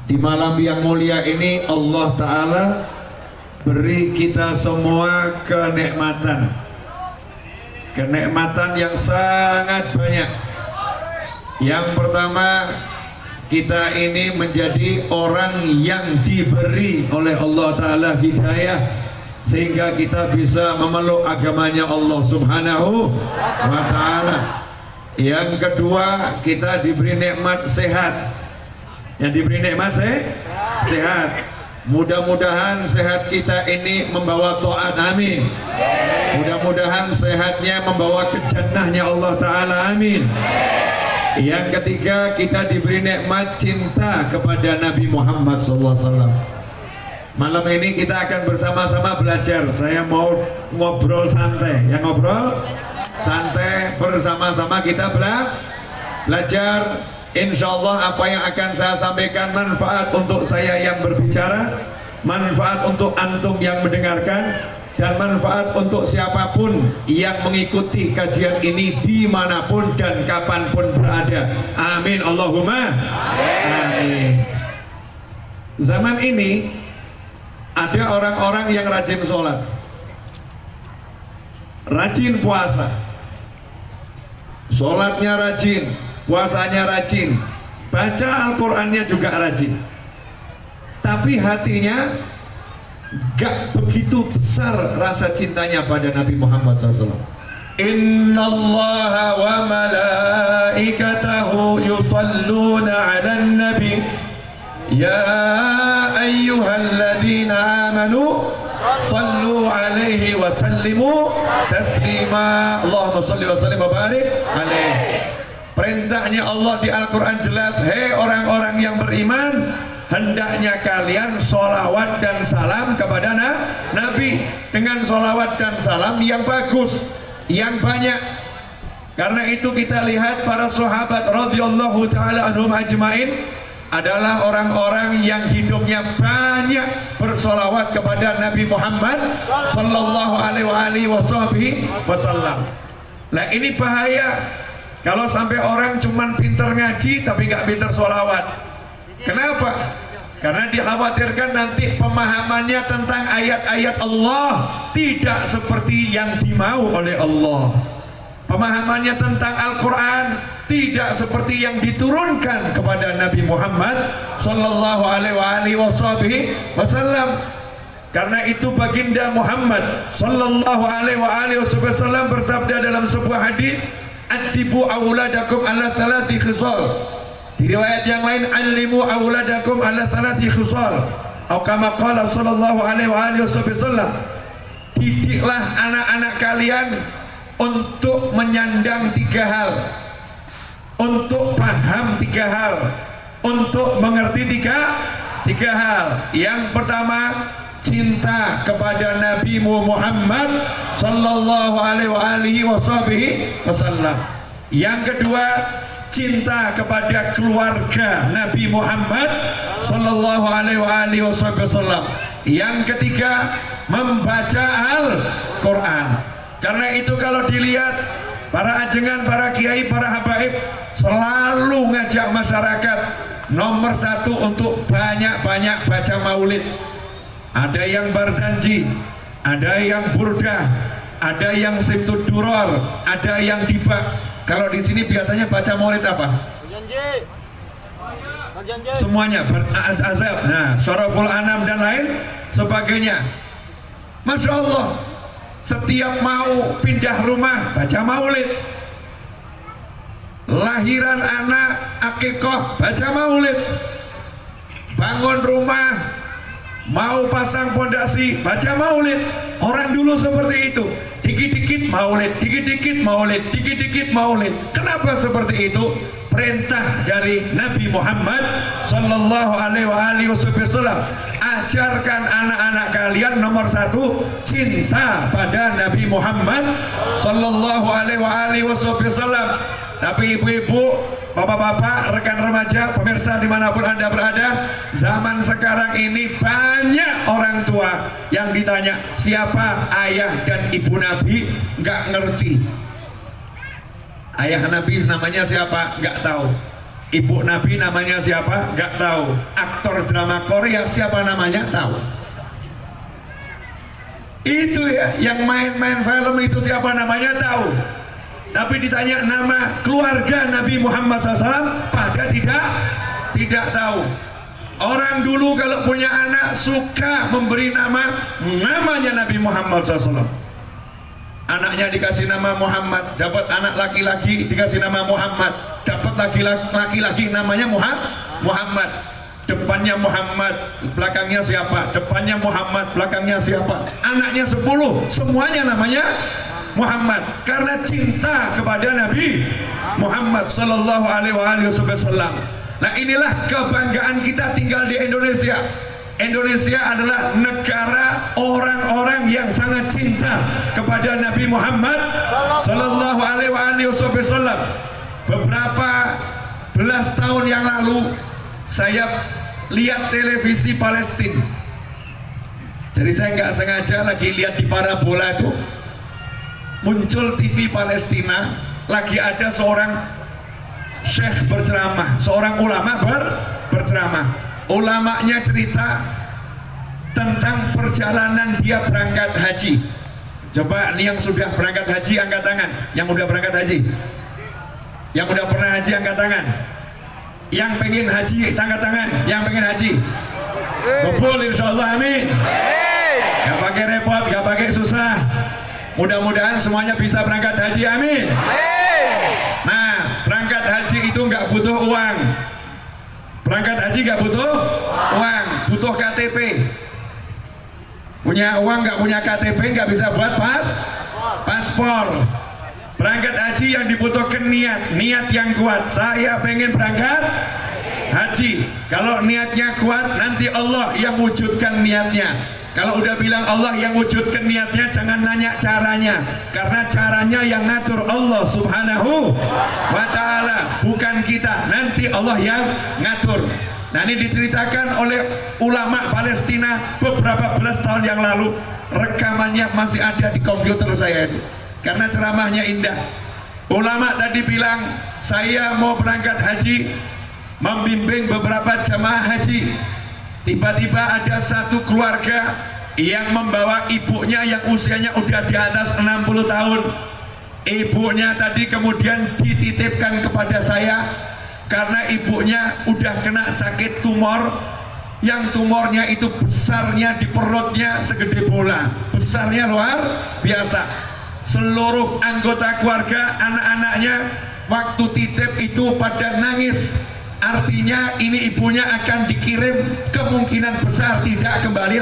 Di malam yang mulia ini Allah Ta'ala beri kita semua kenikmatan yang sangat banyak. Yang pertama, kita ini menjadi orang yang diberi oleh Allah Ta'ala hidayah, sehingga kita bisa memeluk agamanya Allah Subhanahu wa Ta'ala. Yang kedua, kita diberi nikmat sehat. Yang diberi nikmat sehat. Mudah-mudahan sehat kita ini membawa taat, amin. Mudah-mudahan sehatnya membawa ke jannahnya Allah Ta'ala, amin. Yang ketiga, kita diberi nikmat cinta kepada Nabi Muhammad SAW. Malam ini kita akan bersama-sama belajar. Saya mau ngobrol santai. Yang ngobrol santai bersama-sama kita belajar. Insya Allah apa yang akan saya sampaikan manfaat untuk saya yang berbicara, manfaat untuk antum yang mendengarkan, dan manfaat untuk siapapun yang mengikuti kajian ini dimanapun dan kapanpun berada. Amin Allahumma amin. Zaman ini ada orang-orang yang rajin sholat, rajin puasa, sholatnya rajin, puasanya rajin, baca Al-Qur'annya juga rajin, tapi hatinya gak begitu besar rasa cintanya pada Nabi Muhammad SAW. Innallaha wa malaikatahu yusalluna 'alan nabi ya ayyuhalladzina amanu sallu alaihi wa sallimu taslima. Allahumma salli wa sallim wa barik alaihi. Perintahnya Allah di Al-Quran jelas, hei orang-orang yang beriman, hendaknya kalian sholawat dan salam kepada Nabi, dengan sholawat dan salam yang bagus, yang banyak. Karena itu kita lihat para sahabat radhiyallahu ta'ala anhum ajmain adalah orang-orang yang hidupnya banyak bersolawat kepada Nabi Muhammad sallallahu alaihi wasallam. Nah ini bahaya kalau sampai orang cuman pinter ngaji tapi gak pinter sholawat. Kenapa? Karena dikhawatirkan nanti pemahamannya tentang ayat-ayat Allah tidak seperti yang dimau oleh Allah. Pemahamannya tentang Al-Quran tidak seperti yang diturunkan kepada Nabi Muhammad sallallahu alaihi wasallam. Karena itu baginda Muhammad sallallahu alaihi wasallam bersabda dalam sebuah hadis, "Adibu auladakum ala thalathi khisal." Di riwayat yang lain, "Allimu auladakum ala thalathi khisal." Atau kama qala sallallahu alaihi wasallam, didiklah anak-anak kalian untuk menyandang 3 hal, untuk paham 3 hal, untuk mengerti 3 hal. Yang pertama, cinta kepada Nabi Muhammad sallallahu alaihi wasallam. Yang kedua, cinta kepada keluarga Nabi Muhammad sallallahu alaihi wasallam. Yang ketiga, membaca Al-Quran. Karena itu kalau dilihat para ajengan, para kiai, para habaib selalu ngajak masyarakat nomor 1 untuk banyak-banyak baca maulid. Ada yang barzanji, ada yang burdah, ada yang simtud duror, ada yang dibak. Kalau di sini biasanya baca maulid apa? Semuanya azab, nah, Syaraful Anam dan lain sebagainya. Masya Allah, setiap mau pindah rumah baca maulid, lahiran anak akikoh baca maulid, bangun rumah mau pasang pondasi baca maulid. Orang dulu seperti itu, dikit-dikit maulid, dikit-dikit maulid, dikit-dikit maulid. Kenapa seperti itu? Perintah dari Nabi Muhammad sallallahu alaihi wasallam. Ajarkan anak-anak kalian nomor 1 cinta pada Nabi Muhammad sallallahu alaihi wasallam. Tapi ibu-ibu, bapak-bapak, rekan remaja, pemirsa dimanapun Anda berada, zaman sekarang ini banyak orang tua yang ditanya siapa ayah dan ibu Nabi, nggak ngerti. Ayah Nabi namanya siapa? Nggak tahu. Ibu Nabi namanya siapa? Nggak tahu. Aktor drama Korea siapa namanya? Tahu. Itu ya, yang main-main film itu siapa namanya? Tahu. Tapi ditanya nama keluarga Nabi Muhammad SAW, pada tidak tahu. Orang dulu kalau punya anak suka memberi namanya Nabi Muhammad SAW. Anaknya dikasih nama Muhammad, dapat anak laki-laki dikasih nama Muhammad, dapat laki-laki namanya Muhammad. Depannya Muhammad, belakangnya siapa? Depannya Muhammad, belakangnya siapa? Anaknya 10, semuanya namanya Muhammad, karena cinta kepada Nabi Muhammad sallallahu alaihi wasallam. Nah, inilah kebanggaan kita tinggal di Indonesia. Indonesia adalah negara orang-orang yang sangat cinta kepada Nabi Muhammad sallallahu alaihi wasallam. Beberapa belas tahun yang lalu saya lihat televisi Palestina. Jadi saya nggak sengaja lagi lihat di parabola itu muncul TV Palestina, lagi ada seorang syekh berceramah, seorang ulama berceramah. Ulamanya cerita tentang perjalanan dia berangkat haji. Coba nih yang sudah berangkat haji angkat tangan. Yang udah berangkat haji, yang udah pernah haji angkat tangan. Yang pengen haji angkat tangan. Yang pengen haji kumpul insyaallah, amin. Gak pakai repot, gak pakai susah. Mudah-mudahan semuanya bisa berangkat haji, amin. Nah, berangkat haji itu nggak butuh uang. Berangkat haji nggak butuh uang, butuh KTP. Punya uang nggak punya KTP nggak bisa buat paspor. Berangkat haji yang dibutuhkan niat yang kuat. Saya pengen berangkat haji. Kalau niatnya kuat, nanti Allah yang wujudkan niatnya. Kalau udah bilang Allah yang wujudkan niatnya, jangan nanya caranya, karena caranya yang ngatur Allah subhanahu wa ta'ala, bukan kita. Nanti Allah yang ngatur. Nah, ini diceritakan oleh ulama Palestina beberapa belas tahun yang lalu. Rekamannya masih ada di komputer saya itu, karena ceramahnya indah. Ulama tadi bilang, saya mau berangkat haji, membimbing beberapa jamaah haji. Tiba-tiba ada satu keluarga yang membawa ibunya yang usianya udah di atas 60 tahun. Ibunya tadi kemudian dititipkan kepada saya karena ibunya udah kena sakit tumor, yang tumornya itu besarnya di perutnya segede bola, besarnya luar biasa. Seluruh anggota keluarga, anak-anaknya waktu titip itu pada nangis. Artinya ini ibunya akan dikirim, kemungkinan besar tidak kembali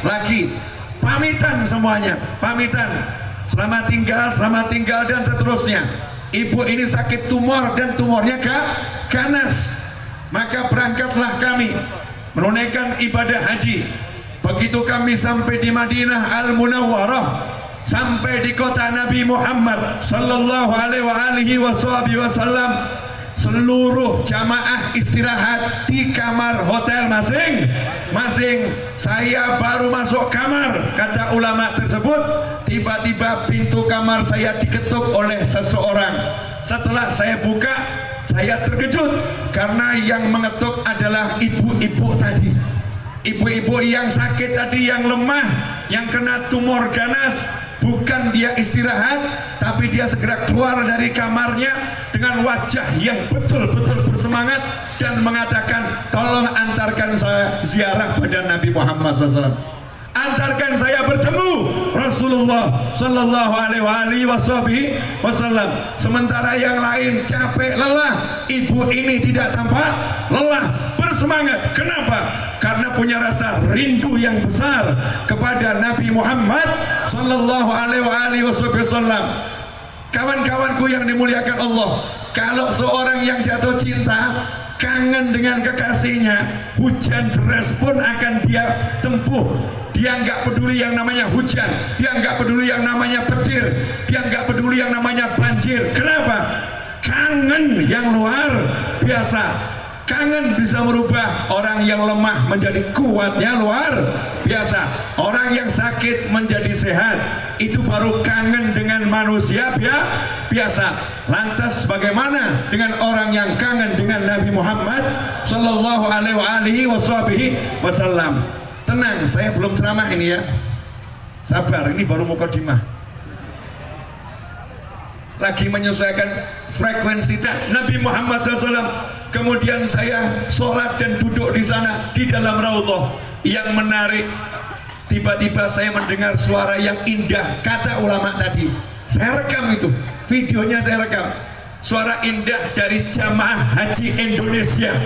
lagi. Pamitan semuanya, pamitan. Selamat tinggal dan seterusnya. Ibu ini sakit tumor dan tumornya ganas. Maka berangkatlah kami menunaikan ibadah haji. Begitu kami sampai di Madinah Al-Munawwarah, sampai di kota Nabi Muhammad sallallahu alaihi wasallam, seluruh jamaah istirahat di kamar hotel masing-masing. Saya baru masuk kamar, kata ulama tersebut, tiba-tiba pintu kamar saya diketuk oleh seseorang. Setelah saya buka, saya terkejut karena yang mengetuk adalah ibu-ibu tadi. Ibu-ibu yang sakit tadi, yang lemah, yang kena tumor ganas. Bukan dia istirahat, tapi dia segera keluar dari kamarnya dengan wajah yang betul-betul bersemangat dan mengatakan, tolong antarkan saya ziarah pada Nabi Muhammad SAW. Antarkan saya bertemu Rasulullah Sallallahu Alaihi Wasallam. Sementara yang lain capek lelah, ibu ini tidak tampak lelah, bersemangat. Kenapa? Karena punya rasa rindu yang besar kepada Nabi Muhammad Sallallahu Alaihi Wasallam. Kawan-kawanku yang dimuliakan Allah, kalau seorang yang jatuh cinta, kangen dengan kekasihnya, hujan deras pun akan dia tempuh. Dia nggak peduli yang namanya hujan, dia nggak peduli yang namanya petir, dia nggak peduli yang namanya banjir. Kenapa? Kangen yang luar biasa. Kangen bisa merubah orang yang lemah menjadi kuatnya luar biasa. Orang yang sakit menjadi sehat. Itu baru kangen dengan manusia biasa. Lantas bagaimana dengan orang yang kangen dengan Nabi Muhammad Sallallahu Alaihi Wasallam? Tenang, saya belum ceramah ini ya. Sabar, ini baru mukadimah. Lagi menyesuaikan frekuensi Nabi Muhammad SAW. Kemudian saya sholat dan duduk di sana di dalam raudhah. Yang menarik, tiba-tiba saya mendengar suara yang indah. Kata ulama tadi, saya rekam itu, videonya saya rekam. Suara indah dari jamaah haji Indonesia.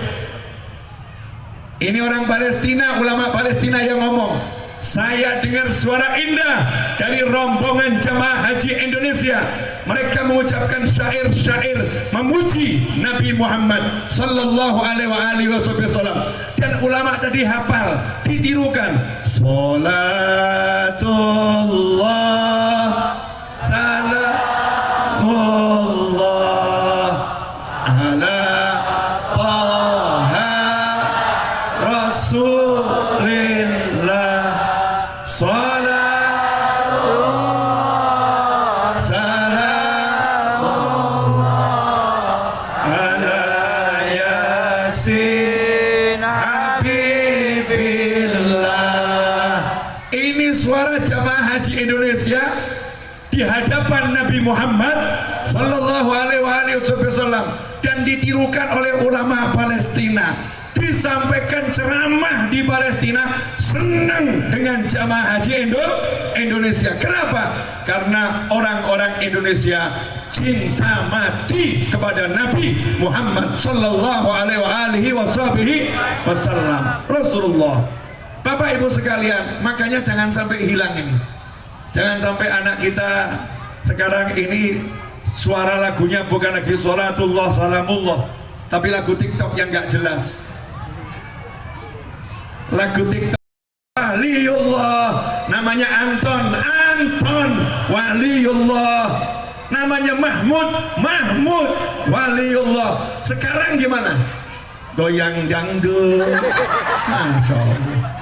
Ini orang Palestina, ulama Palestina yang ngomong. Saya dengar suara indah dari rombongan jamaah haji Indonesia. Mereka mengucapkan syair-syair memuji Nabi Muhammad Sallallahu Alaihi Wasallam. Dan ulama tadi hafal, ditirukan. Salatullah salamullah ala Taha Rasulillah. Ini suara jamaah haji Indonesia di hadapan Nabi Muhammad Sallallahu Alaihi Wasallam dan ditirukan oleh ulama Palestina. Disampaikan ceramah di Palestina, senang dengan jamaah haji Indonesia. Kenapa? Karena orang-orang Indonesia cinta mati kepada Nabi Muhammad Sallallahu Alaihi Wasallam, Rasulullah. Bapak Ibu sekalian, makanya jangan sampai hilang ini. Jangan sampai anak kita sekarang ini suara lagunya bukan lagi sholatullah salamullah, tapi lagu TikTok yang gak jelas. Lagu TikTok Waliullah, namanya Anton Waliullah, namanya Mahmud Waliullah. Sekarang gimana? Goyang dangdut. Masya Allah.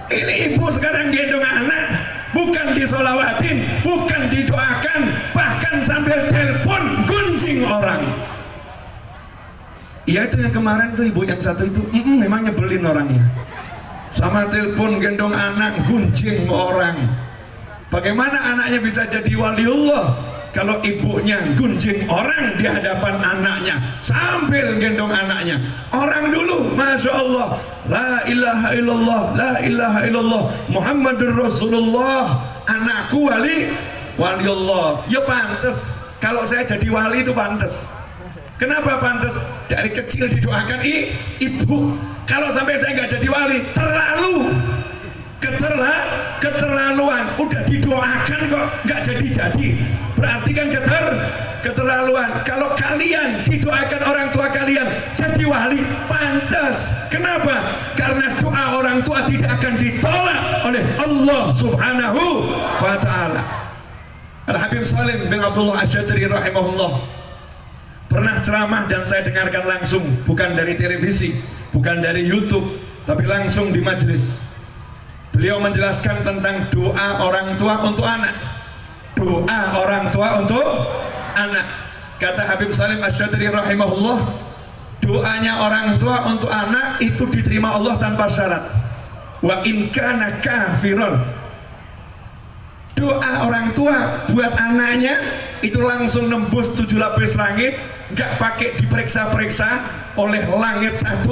Ini ibu sekarang gendong anak, bukan disolawatin, bukan didoakan, bahkan sambil telepon gunjing orang. Iya, itu yang kemarin tuh ibu yang satu itu memang nyebelin orangnya. Sama telepon gendong anak gunjing orang. Bagaimana anaknya bisa jadi waliullah kalau ibunya gunjing orang di hadapan anaknya sambil gendong anaknya? Orang dulu, Masya Allah, la ilaha illallah Muhammadur Rasulullah, anakku waliullah. Ya pantes, kalau saya jadi wali itu pantes. Kenapa pantas? Dari kecil didoakan ibu. Kalau sampai saya nggak jadi wali, keterlaluan. Udah didoakan kok nggak jadi. Berarti kan keterlaluan. Kalau kalian didoakan orang tua kalian jadi wali, pantas. Kenapa? Karena doa orang tua tidak akan ditolak oleh Allah Subhanahu wa Ta'ala. Al-Habib Salim bin Abdullah Asy-Syadzili rahimahullah pernah ceramah dan saya dengarkan langsung, bukan dari televisi, bukan dari YouTube, tapi langsung di majelis. Beliau menjelaskan tentang doa orang tua untuk anak. Doa orang tua untuk anak. Kata Habib Salim Asy-Syadzili rahimahullah, doanya orang tua untuk anak itu diterima Allah tanpa syarat. Wa in kana kafiron. Doa orang tua buat anaknya itu langsung nembus 7 lapis langit, nggak pakai diperiksa-periksa oleh langit 1,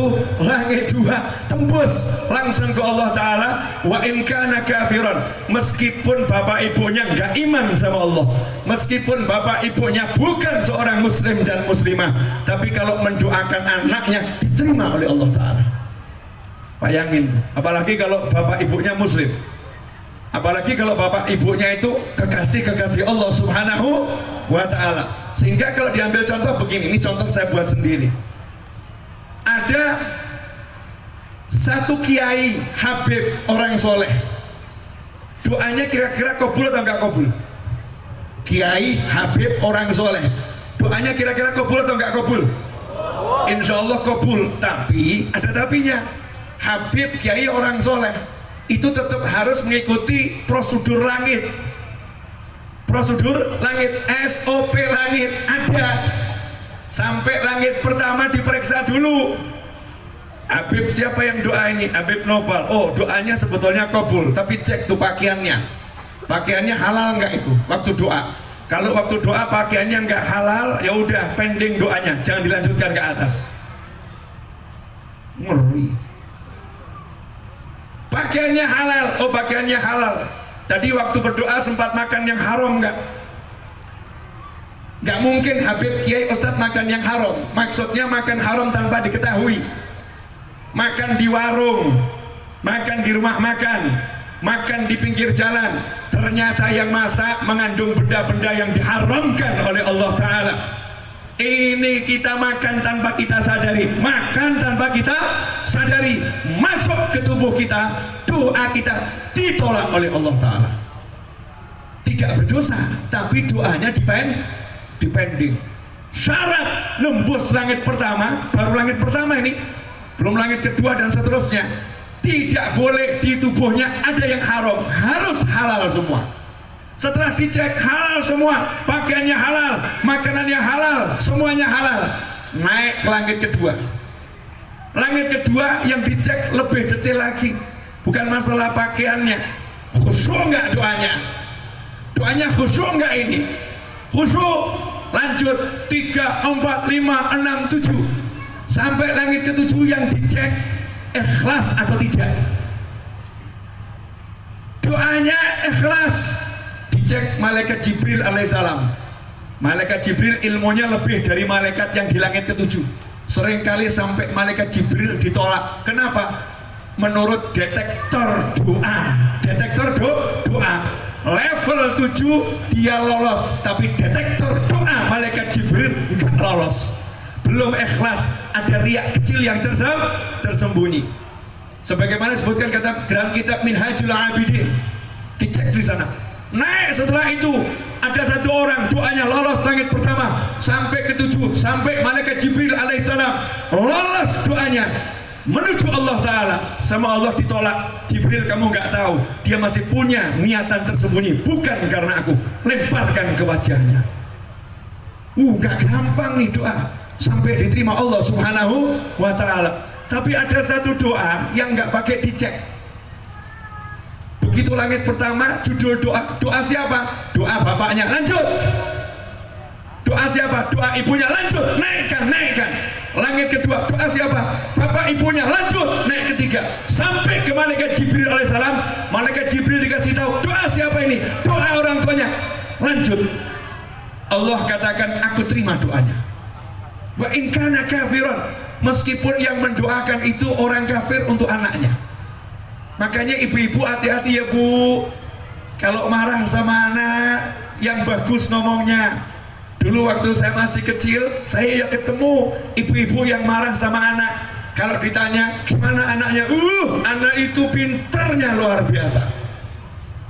langit 2, tembus langsung ke Allah Ta'ala. Wa in kana kafiron, meskipun bapak ibunya nggak iman sama Allah, meskipun bapak ibunya bukan seorang muslim dan muslimah, tapi kalau mendoakan anaknya diterima oleh Allah Ta'ala. Bayangin, apalagi kalau bapak ibunya muslim, apalagi kalau bapak ibunya itu kekasih Allah Subhanahu wa Ta'ala. Sehingga kalau diambil contoh begini, ini contoh saya buat sendiri. Ada satu kiai Habib, orang soleh, doanya kira-kira kabul atau enggak kabul? Kiai Habib orang soleh, doanya kira-kira kabul atau enggak kabul? insya Allah kabul. Tapi ada tapinya. Habib Kiai orang soleh itu tetap harus mengikuti prosedur langit. Prosedur langit, SOP langit ada. Sampai langit pertama diperiksa dulu. Habib siapa yang doa ini? Habib Novel. Oh, doanya sebetulnya kabul, tapi cek tuh pakaiannya. Pakaiannya halal nggak itu waktu doa? Kalau waktu doa pakaiannya nggak halal, ya udah pending doanya, jangan dilanjutkan ke atas. Ngeri. Pakaiannya halal, oh pakaiannya halal. Tadi waktu berdoa sempat makan yang haram nggak? Nggak mungkin Habib Kiai Ustadz makan yang haram. Maksudnya makan haram tanpa diketahui. Makan di warung, makan di rumah makan, makan di pinggir jalan. Ternyata yang masak mengandung benda-benda yang diharamkan oleh Allah Ta'ala. Ini kita makan tanpa kita sadari, makan tanpa kita sadari, masuk ke tubuh kita, doa kita ditolak oleh Allah Ta'ala. Tidak berdosa, tapi doanya dipending. Syarat nembus langit pertama, baru langit pertama ini, belum langit kedua dan seterusnya. Tidak boleh di tubuhnya ada yang haram, harus halal semua. Setelah dicek halal semua, pakaiannya halal, makanannya halal, semuanya halal, naik ke langit kedua. Langit kedua yang dicek lebih detail lagi, bukan masalah pakaiannya, khusyuk nggak doanya? Doanya khusyuk nggak ini? Khusyuk. Lanjut 3, 4, 5, 6, 7 sampai langit ketujuh yang dicek ikhlas atau tidak. Doanya ikhlas, dicek malaikat Jibril alaihissalam. Malaikat Jibril ilmunya lebih dari malaikat yang di langit ketujuh. Seringkali sampai malaikat Jibril ditolak. Kenapa? Menurut detektor doa. Detektor doa level 7 dia lolos, tapi detektor doa malaikat Jibril enggak lolos. Belum ikhlas, ada riak kecil yang tersembunyi. Sebagaimana disebutkan dalam kitab Minhajul Abidin, dicek di sana. Naik setelah itu ada satu orang doanya lolos langit pertama sampai ke-7, sampai malaikat Jibril alaihissalam lolos doanya menuju Allah Ta'ala. Sama Allah ditolak. Jibril, kamu nggak tahu, dia masih punya niatan tersembunyi, bukan karena aku. Lemparkan ke wajahnya. Nggak gampang nih doa sampai diterima Allah Subhanahu wa Ta'ala. Tapi ada satu doa yang nggak pakai dicek. Begitu langit pertama, judul doa siapa? Doa bapaknya, lanjut. Doa siapa? Doa ibunya, lanjut, naikkan. Langit kedua, doa siapa? Bapak ibunya, lanjut, naik ketiga, sampai ke malaikat Jibril alaihissalam. Malaikat Jibril dikasih tahu, doa siapa ini? Doa orang tuanya, lanjut. Allah katakan, aku terima doanya. Wa in kana kafiran, meskipun yang mendoakan itu orang kafir untuk anaknya. Makanya ibu-ibu hati-hati ya bu, kalau marah sama anak yang bagus ngomongnya. Dulu waktu saya masih kecil, saya ya ketemu ibu-ibu yang marah sama anak. Kalau ditanya gimana anaknya, anak itu pinternya luar biasa.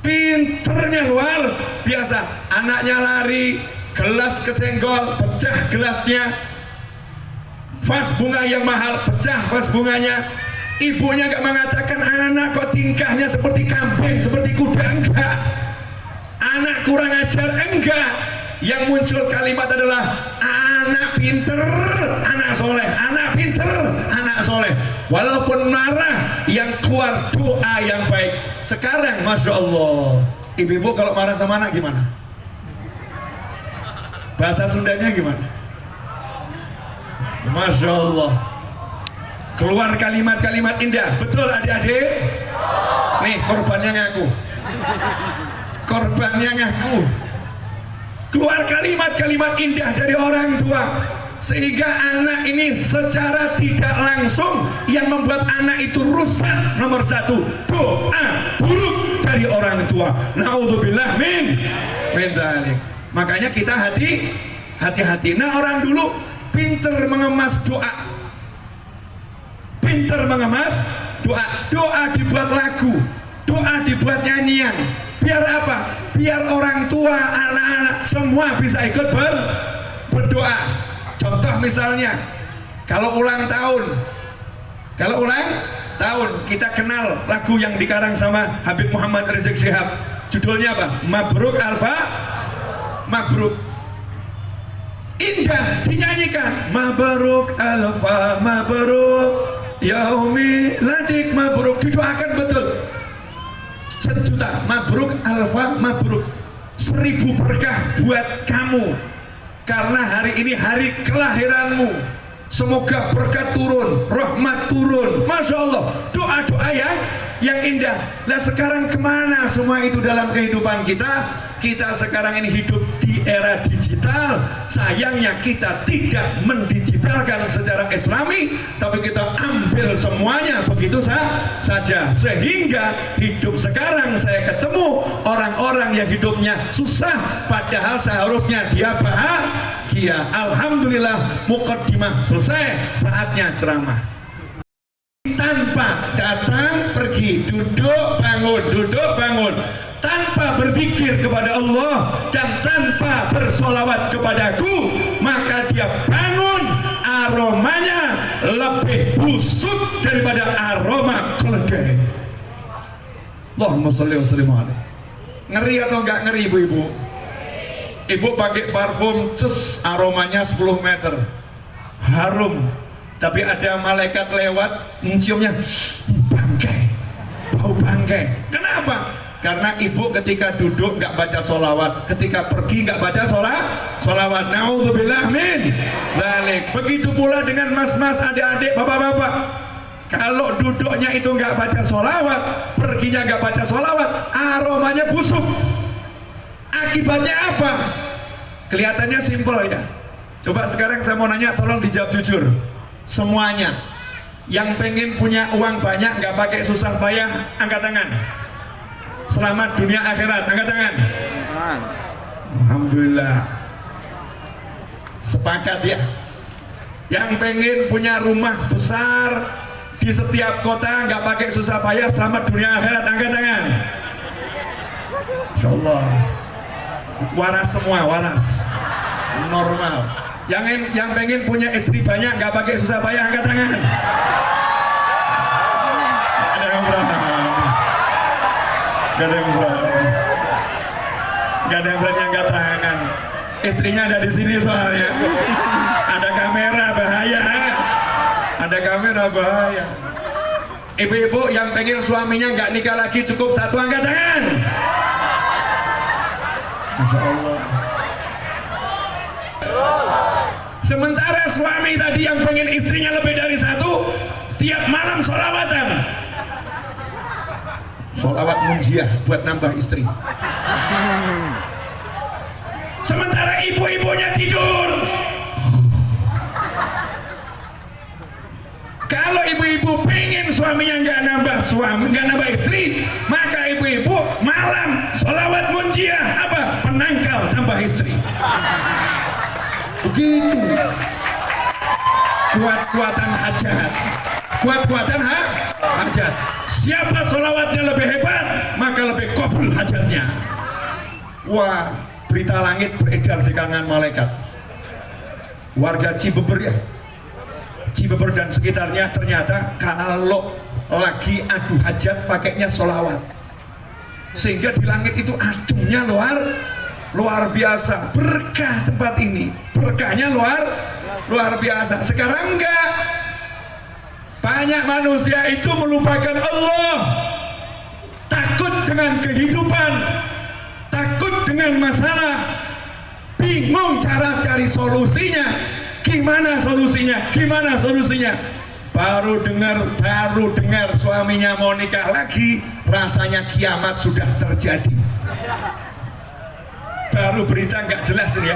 Pinternya luar biasa. Anaknya lari, gelas kesenggol, pecah gelasnya. Vas bunga yang mahal, pecah vas bunganya. Ibunya gak mengatakan anak kok tingkahnya seperti kambing, seperti kuda, enggak. Anak kurang ajar, enggak. Yang muncul kalimat adalah anak pinter, anak soleh, anak pinter, anak soleh. Walaupun marah, yang keluar doa yang baik. Sekarang Masya Allah, ibu-ibu kalau marah sama anak gimana? Bahasa Sundanya gimana? Masya Allah, keluar kalimat-kalimat indah. Betul adik-adik? Nih korbannya ngaku. Korbannya ngaku. Keluar kalimat-kalimat indah dari orang tua, sehingga anak ini secara tidak langsung yang membuat anak itu rusak. Nomor satu, doa buruk dari orang tua. Naudzubillah min dzalik. Makanya kita hati-hati. Nah, orang dulu pinter mengemas doa, pinter mengemas doa. Doa dibuat lagu, doa dibuat nyanyian. Biar apa? Biar orang tua, anak-anak semua bisa ikut berdoa. Contoh misalnya, Kalau ulang tahun kita kenal lagu yang dikarang sama Habib Muhammad Rizik Syihab. Judulnya apa? Mabruk Alfa Mabruk. Indah dinyanyikan. Mabruk Alfa Mabruk Yaumi Ladik Mabruk. Didoakan betul. 1 juta. Mabruk Alfa Mabruk. 1000 berkah buat kamu. Karena hari ini hari kelahiranmu. Semoga berkat turun, rahmat turun. Masya Allah, doa-doa yang indah. Nah sekarang kemana semua itu dalam kehidupan kita? Kita sekarang ini hidup di era digital. Sayangnya kita tidak mendigitalkan secara islami, tapi kita ambil semuanya begitu saja. Sehingga hidup sekarang saya ketemu orang-orang yang hidupnya susah, padahal seharusnya dia bahagia. Alhamdulillah, mukaddimah selesai, saatnya ceramah. Tanpa datang pergi, duduk bangun, tanpa berpikir kepada Allah dan tanpa bersolawat kepadaku, maka dia bangun, aromanya lebih busuk daripada aroma keledai. Allahumma sholli wa sallim alaihi. Ngeri atau enggak ngeri ibu-ibu? Ibu pakai parfum, cus, aromanya 10 meter, harum. Tapi ada malaikat lewat, menciumnya, bangkai, bau bangkai. Kenapa? Karena ibu ketika duduk nggak baca solawat, ketika pergi nggak baca solawat. Naudzubillah min dzalik. Begitu pula dengan mas-mas, adik-adik, bapak-bapak. Kalau duduknya itu nggak baca solawat, perginya nggak baca solawat, aromanya busuk. Akibatnya apa? Kelihatannya simpel ya. Coba sekarang saya mau nanya, tolong dijawab jujur. Semuanya yang pengen punya uang banyak, nggak pakai susah payah, angkat tangan. Selamat dunia akhirat, angkat tangan. Alhamdulillah. Sepakat ya. Yang pengen punya rumah besar di setiap kota, nggak pakai susah payah, selamat dunia akhirat, angkat tangan. Insyaallah. Waras semua, waras, normal. Yang pengen punya istri banyak, nggak pakai susah payah, angkat tangan. Ada yang berani? Gak ada yang berani. Gak ada yang berani angkat tangan. Istrinya ada di sini soalnya. Ada kamera, bahaya. Ada kamera, bahaya. Ibu-ibu yang pengen suaminya nggak nikah lagi, cukup 1, angkat tangan. Masya Allah. Sementara suami tadi yang pengen istrinya lebih dari 1, tiap malam sholawatan, sholawat munjiah buat nambah istri. Sementara ibu-ibunya tidur. Kalau ibu-ibu pengen suaminya nggak nambah istri, maka ibu-ibu malam sholawat munjiah, apa? Penangkal tambah istri. Begitu. Kuat-kuatan hajat. Kuat-kuatan hajat. Siapa sholawatnya lebih hebat, maka lebih kabul hajatnya. Wah, berita langit beredar di kalangan malaikat. Warga Cibeber ya, Cibeber dan sekitarnya, ternyata kalau lagi adu hajat pakainya sholawat, sehingga di langit itu ademnya luar biasa. Berkah tempat ini, berkahnya luar biasa. Sekarang enggak, banyak manusia itu melupakan Allah, takut dengan kehidupan, takut dengan masalah, bingung cara cari solusinya. Gimana solusinya? Baru dengar suaminya mau nikah lagi, rasanya kiamat sudah terjadi. Baru berita nggak jelas ya,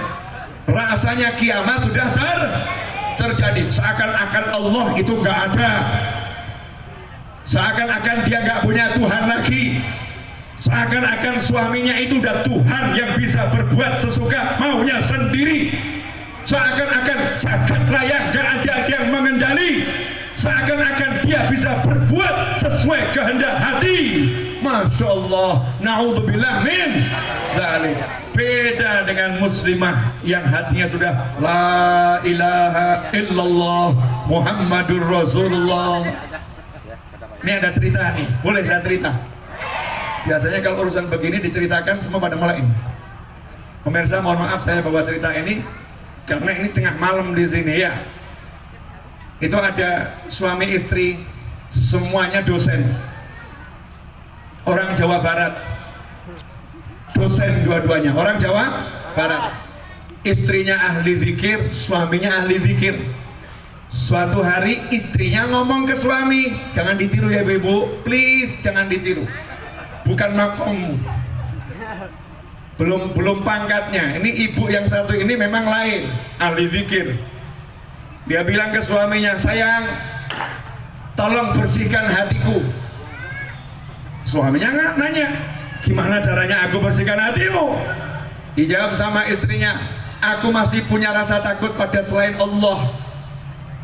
rasanya kiamat sudah terjadi. Seakan-akan Allah itu nggak ada, seakan-akan dia nggak punya Tuhan lagi, seakan-akan suaminya itu udah Tuhan yang bisa berbuat sesuka maunya sendiri, seakan-akan jagat raya nggak ada yang mengendali, seakan-akan dia bisa berbuat sesuai kehendak hati. Masya Allah, na'udzubillah min dzalik. Beda dengan muslimah yang hatinya sudah la ilaha illallah Muhammadur Rasulullah. Ini ada cerita nih, boleh saya cerita? Biasanya kalau urusan begini diceritakan semua pada melek. Pemirsa mohon maaf saya bawa cerita ini karena ini tengah malam di sini ya. Itu ada suami istri, semuanya dosen, orang Jawa Barat, dosen dua-duanya, orang Jawa Barat. Istrinya ahli zikir, suaminya ahli zikir. Suatu hari istrinya ngomong ke suami, jangan ditiru ya ibu, please jangan ditiru, bukan makommu, belum pangkatnya. Ini ibu yang satu ini memang lain, ahli zikir. Dia bilang ke suaminya, sayang, tolong bersihkan hatiku. Suaminya nggak nanya, gimana caranya aku bersihkan hatimu? Dijawab sama istrinya, aku masih punya rasa takut pada selain Allah.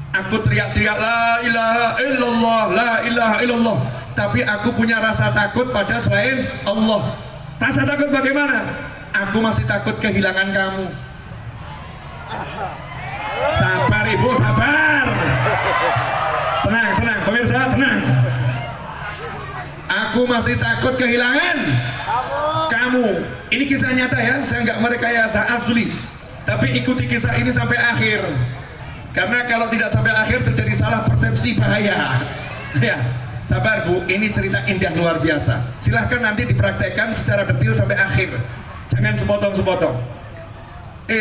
Aku teriak-teriak la ilaha illallah, la ilaha illallah, tapi aku punya rasa takut pada selain Allah. Rasa takut bagaimana? Aku masih takut kehilangan kamu. Sabar ibu, sabar. Tenang, tenang, pemirsa, tenang. Aku masih takut kehilangan kamu. Ini kisah nyata ya, saya nggak merekayasa, asli. Tapi ikuti kisah ini sampai akhir. Karena kalau tidak sampai akhir terjadi salah persepsi, bahaya. Ya, sabar bu, ini cerita indah luar biasa. Silahkan nanti dipraktekkan secara detail sampai akhir. Jangan sepotong-sepotong.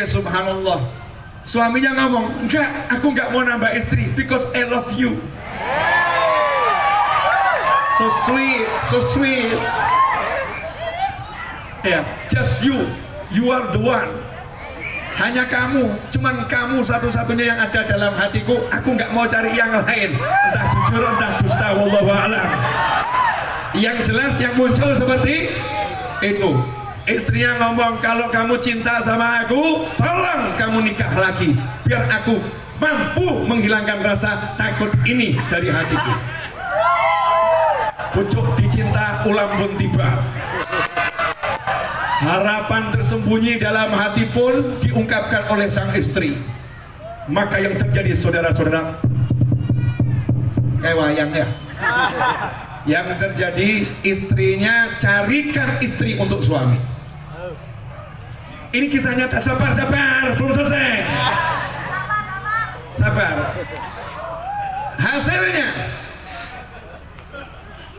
Subhanallah. Suaminya ngomong, enggak, aku nggak mau nambah istri, because I love you. So sweet, so sweet. Ya, just you are the one. Hanya kamu, cuman kamu satu-satunya yang ada dalam hatiku. Aku nggak mau cari yang lain, entah jujur, entah dusta, wallahu a'lam. Yang jelas yang muncul seperti itu. Istrinya ngomong, kalau kamu cinta sama aku, tolong kamu nikah lagi, biar aku mampu menghilangkan rasa takut ini dari hatiku. Pucuk dicinta, ulam pun tiba. Harapan tersembunyi dalam hati pun diungkapkan oleh sang istri. Maka yang terjadi saudara-saudara, kayak wayang ya. Yang terjadi, istrinya carikan istri untuk suami. Ini kisah nyata, sabar, belum selesai. Sabar. Hasilnya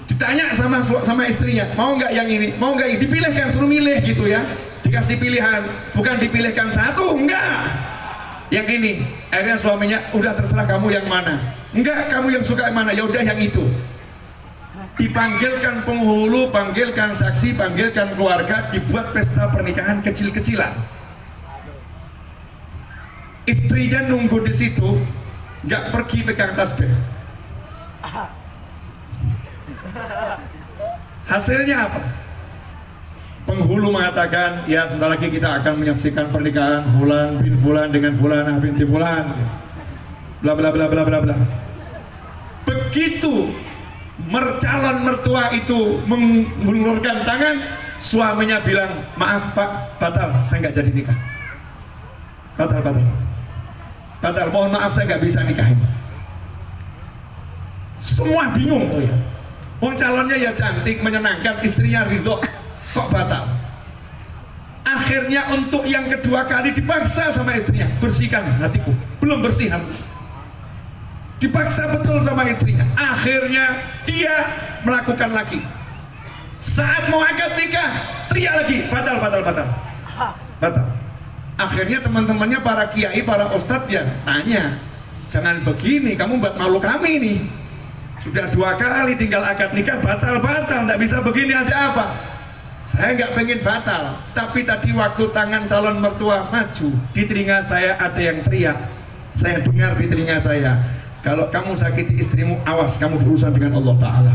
ditanya sama istrinya, mau nggak yang ini, mau nggak ini, dipilihkan, suruh milih gitu ya, dikasih pilihan, bukan dipilihkan satu, enggak, yang ini. Akhirnya suaminya, udah terserah kamu yang mana. Enggak, kamu yang suka yang mana, ya udah yang itu. Dipanggilkan penghulu, panggilkan saksi, panggilkan keluarga, dibuat pesta pernikahan kecil-kecilan. Istrinya nunggu di situ, nggak pergi pegang tasbih. Hasilnya apa? Penghulu mengatakan, ya sebentar lagi kita akan menyaksikan pernikahan Fulan bin Fulan dengan Fulanah binti Fulan, bla bla bla bla bla bla. Begitu calon mertua itu mengulurkan tangan, suaminya bilang, maaf pak, batal, saya nggak jadi nikah. Batal, mohon maaf saya nggak bisa nikahin. Semua bingung tuh ya. Wong calonnya ya cantik, menyenangkan, istrinya ridho, kok batal. Akhirnya untuk yang kedua kali dipaksa sama istrinya, bersihkan hatiku, belum bersih hati. Dipaksa betul sama istrinya. Akhirnya dia melakukan lagi. Saat mau akad nikah, teriak lagi, batal. Akhirnya teman-temannya, para kiai, para ustadz ya tanya, jangan begini, kamu buat malu kami nih. Sudah 2 kali tinggal akad nikah, batal, nggak bisa begini, ada apa? Saya nggak pengen batal, tapi tadi waktu tangan calon mertua maju, di telinga saya ada yang teriak. Saya dengar di telinga saya, kalau kamu sakiti istrimu, awas kamu berurusan dengan Allah Ta'ala.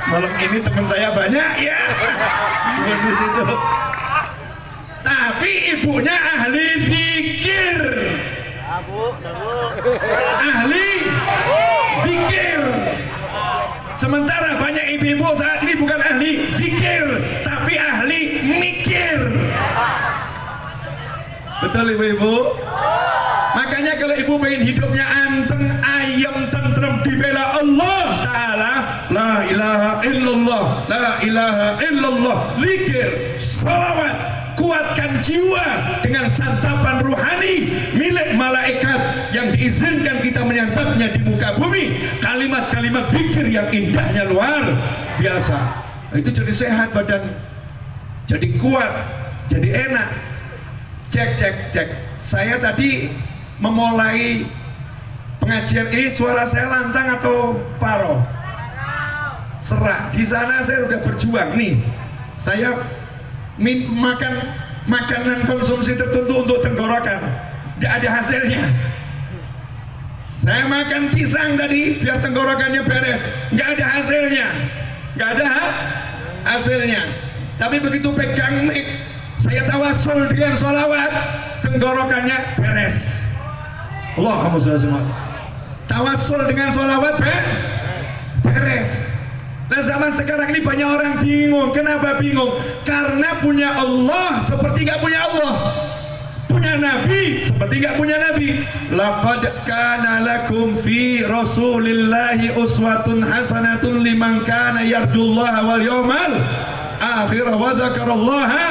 Malam ini teman saya banyak ya, bukan di situ. Tapi ibunya ahli zikir. ahli zikir. Sementara banyak ibu-ibu saat ini bukan ahli zikir, tapi ahli mikir. Betul ibu-ibu? Makanya kalau ibu pengen hidupnya anteng, ayam, tentrem, dibela Allah Ta'ala, la ilaha illallah, la ilaha illallah, zikir, salawat, kuatkan jiwa dengan santapan ruhani milik malaikat yang diizinkan kita menyantapnya di muka bumi. Kalimat-kalimat zikir yang indahnya luar biasa. Itu jadi sehat badan, jadi kuat, jadi enak. Cek. Saya tadi memulai pengajian ini, suara saya lantang atau paro? Serak. Di sana saya udah berjuang nih. Saya makan makanan konsumsi tertentu untuk tenggorokan, tidak ada hasilnya. Saya makan pisang tadi biar tenggorokannya beres, nggak ada hasilnya, nggak ada hasilnya. Tapi begitu pegang mic, saya tawasul dengan sholawat, tenggorokannya beres. Allahumma sholli ala Muhammad. Tawasul dengan sholawat beres. Nah zaman sekarang ini banyak orang bingung. Kenapa bingung? Karena punya Allah seperti nggak punya Allah, punya Nabi seperti nggak punya Nabi. Laqad kana lakum fi Rasulillahi uswatun hasanatun liman kana yarjullaha wal yawmal akhir wa dzakarallaha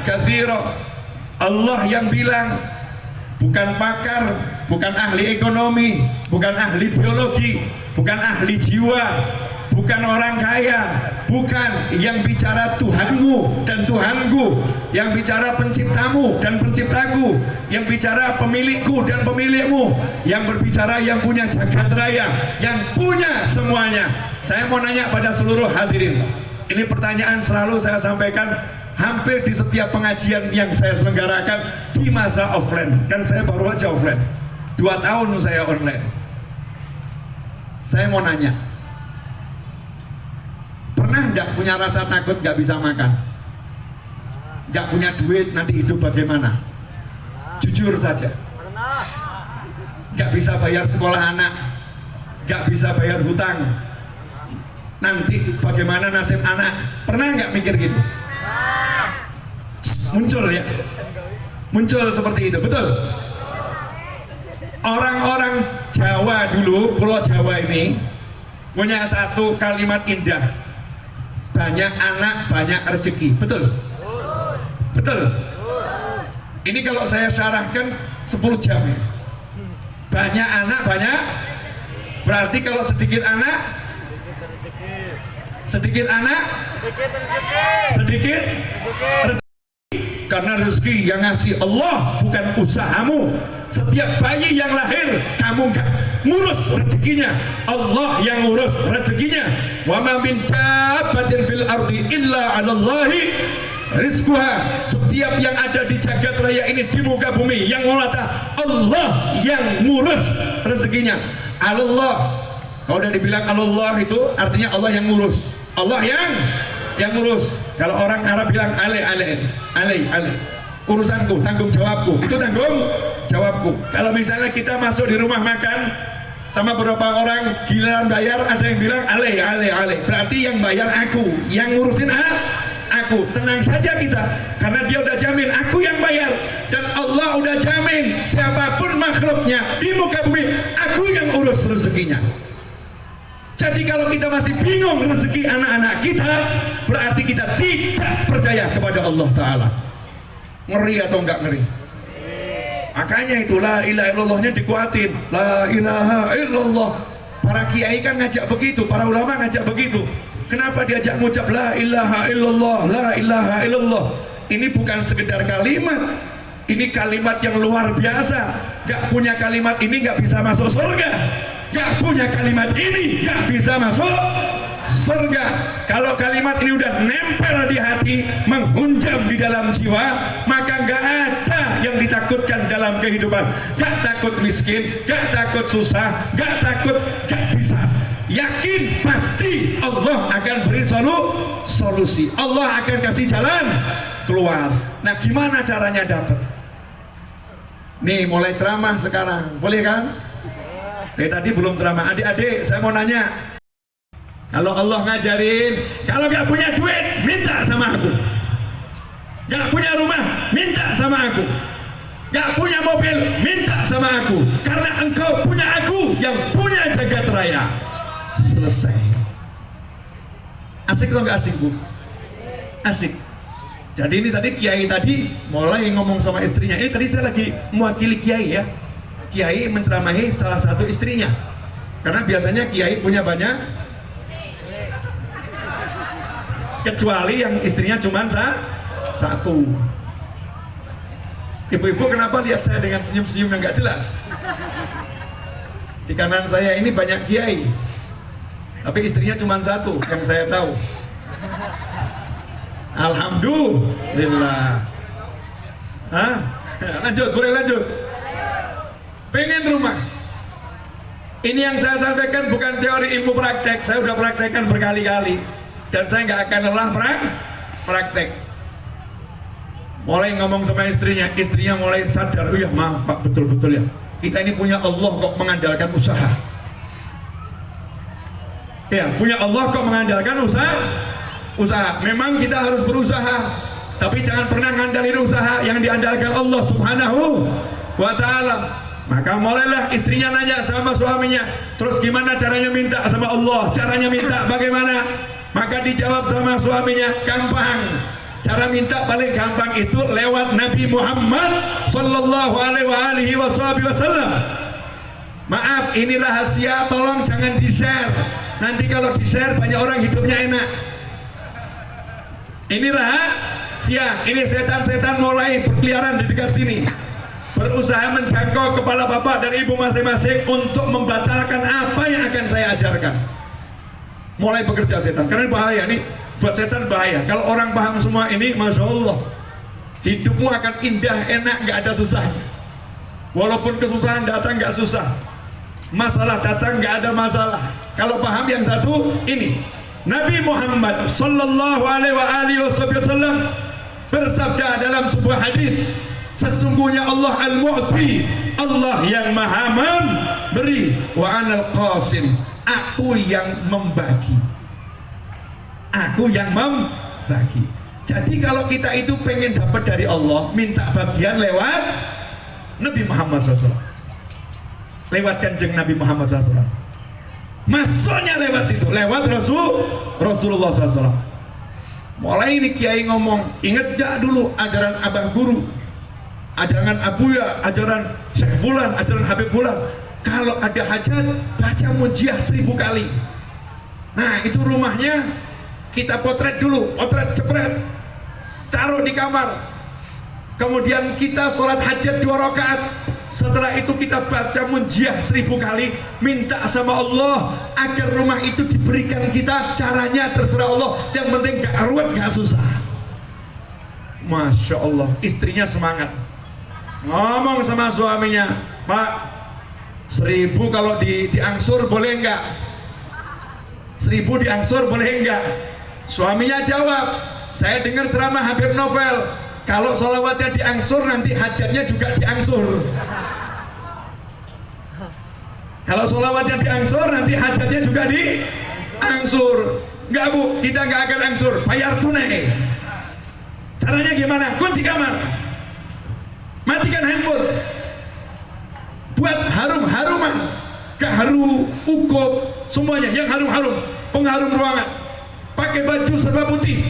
katsira. Allah yang bilang, bukan pakar, bukan ahli ekonomi, bukan ahli biologi, bukan ahli jiwa, bukan orang kaya, bukan. Yang bicara Tuhanmu dan Tuhanku, yang bicara penciptamu dan penciptaku, yang bicara pemilikku dan pemilikmu, yang berbicara yang punya jagat raya, yang punya semuanya. Saya mau nanya pada seluruh hadirin, ini pertanyaan selalu saya sampaikan hampir di setiap pengajian yang saya selenggarakan di masa offline. Kan saya baru aja offline, 2 tahun saya online. Saya mau nanya, pernah nggak punya rasa takut nggak bisa makan, nggak punya duit, nanti hidup bagaimana? Jujur saja. Nggak bisa bayar sekolah anak, nggak bisa bayar hutang, nanti bagaimana nasib anak? Pernah nggak mikir gitu? Muncul ya, muncul seperti itu, betul. Orang-orang Jawa dulu, Pulau Jawa ini punya satu kalimat indah, banyak anak banyak rezeki, betul? Betul. Ini kalau saya syarahkan 10 jam ya. Banyak anak banyak, berarti kalau sedikit anak, sedikit rezeki. Karena rezeki yang ngasih Allah, bukan usahamu. Setiap bayi yang lahir kamu gak ngurus rezekinya, Allah yang ngurus rezekinya. Wa ma min dabbatin fil ardi illa 'alallahi rizquha. Setiap yang ada di jagat raya ini, di muka bumi, yang ngolata Allah yang ngurus rezekinya. Allah, kalau udah dibilang Allah itu artinya Allah yang ngurus, Allah yang ngurus. Kalau orang Arab bilang ale, urusanku, tanggung jawabku, itu tanggung jawabku. Kalau misalnya kita masuk di rumah makan sama beberapa orang, giliran bayar ada yang bilang ale, berarti yang bayar aku, yang ngurusin aku. Tenang saja kita, karena dia udah jamin aku yang bayar, dan Allah udah jamin siapapun makhluknya di muka bumi, aku yang urus rezekinya. Jadi kalau kita masih bingung rezeki anak-anak kita, berarti kita tidak percaya kepada Allah Ta'ala. Ngeri atau enggak ngeri? Makanya itu la ilaha illallahnya dikuatin, la ilaha illallah. Para kiai kan ngajak begitu, para ulama ngajak begitu. Kenapa diajak ngucap la ilaha illallah, la ilaha illallah? Ini bukan sekedar kalimat, ini kalimat yang luar biasa. Gak punya kalimat ini gak bisa masuk surga. Gak punya kalimat ini gak bisa masuk surga. Kalau kalimat ini udah nempel di hati, menghunjam di dalam jiwa, maka gak ada yang ditakutkan dalam kehidupan. Gak takut miskin, gak takut susah, gak takut gak bisa. Yakin pasti Allah akan beri solusi, Allah akan kasih jalan keluar. Nah gimana caranya dapat? Nih mulai ceramah sekarang, boleh kan? Dari tadi belum ceramah. Adik-adik, saya mau nanya. Kalau Allah ngajarin, kalau gak punya duit, minta sama aku. Gak punya rumah, minta sama aku. Gak punya mobil, minta sama aku. Karena engkau punya aku yang punya jagat raya. Selesai. Asik atau gak asik, Bu? Asik. Jadi ini tadi kiai tadi mulai ngomong sama istrinya. Ini tadi saya lagi mewakili kiai ya. Kiai menceramahi salah satu istrinya. Karena biasanya kiai punya banyak, kecuali yang istrinya cuma satu. Ibu-ibu kenapa lihat saya dengan senyum-senyum yang gak jelas? Di kanan saya ini banyak kiai, tapi istrinya cuma satu yang saya tahu. Alhamdulillah. Hah? Lanjut, boleh lanjut. Pengen rumah. Ini yang saya sampaikan bukan teori ilmu praktek. Saya udah praktekkan berkali-kali dan saya nggak akan lelah praktek. Mulai ngomong sama istrinya mulai sadar, oh ya maaf Pak, betul-betul ya. Kita ini punya Allah kok mengandalkan usaha. Ya, punya Allah kok mengandalkan usaha. Memang kita harus berusaha, tapi jangan pernah ngandalin usaha, yang diandalkan Allah Subhanahu wa ta'ala. Maka mulailah istrinya nanya sama suaminya, terus gimana caranya minta sama Allah? Caranya minta bagaimana? Maka dijawab sama suaminya, gampang. Cara minta paling gampang itu lewat Nabi Muhammad sallallahu alaihi wasallam. Maaf, ini rahasia, tolong jangan di-share. Nanti kalau di-share banyak orang hidupnya enak. Ini rahasia, ini setan-setan mulai berkeliaran di dekat sini, berusaha menjangkau kepala bapak dan ibu masing-masing untuk membatalkan apa yang akan saya ajarkan. Mulai bekerja setan, karena bahaya nih, buat setan bahaya. Kalau orang paham semua ini, Masya Allah, hidupmu akan indah, enak, gak ada susah. Walaupun kesusahan datang gak susah, masalah datang gak ada masalah. Kalau paham yang satu ini, Nabi Muhammad sallallahu alaihi wasallam bersabda dalam sebuah hadis, sesungguhnya Allah al-Mu'ti, Allah yang maha memberi, wa anal qasim, aku yang membagi. Aku yang membagi. Jadi kalau kita itu pengen dapat dari Allah, minta bagian lewat Nabi Muhammad SAW, lewat kanjeng Nabi Muhammad SAW. Masuknya lewat situ, lewat Rasulullah SAW. Mulai ini kiai ngomong, inget gak dulu ajaran abah guru, ajaran abuya, ajaran Syekh Fulan, ajaran Habib Fulan, kalau ada hajat baca mujiah 1000 kali. Nah itu rumahnya kita potret dulu, potret cepret, taruh di kamar. Kemudian kita sholat hajat 2 rakaat. Setelah itu kita baca munjiah 1000 kali, minta sama Allah agar rumah itu diberikan kita. Caranya terserah Allah, yang penting gak ruwet, gak susah. Masya Allah, istrinya semangat, ngomong sama suaminya, Pak, 1000 kalau diangsur boleh enggak? 1000 diangsur boleh enggak? Suaminya jawab, saya dengar ceramah Habib Novel, kalau sholawatnya diangsur nanti hajatnya juga diangsur. Kalau sholawatnya diangsur nanti hajatnya juga diangsur. Enggak Bu, kita enggak akan angsur, bayar tunai. Caranya gimana? Kunci kamar, matikan handphone, buat harum-haruman, keharu, ukup, semuanya yang harum-harum, pengharum ruangan, pakai baju serba putih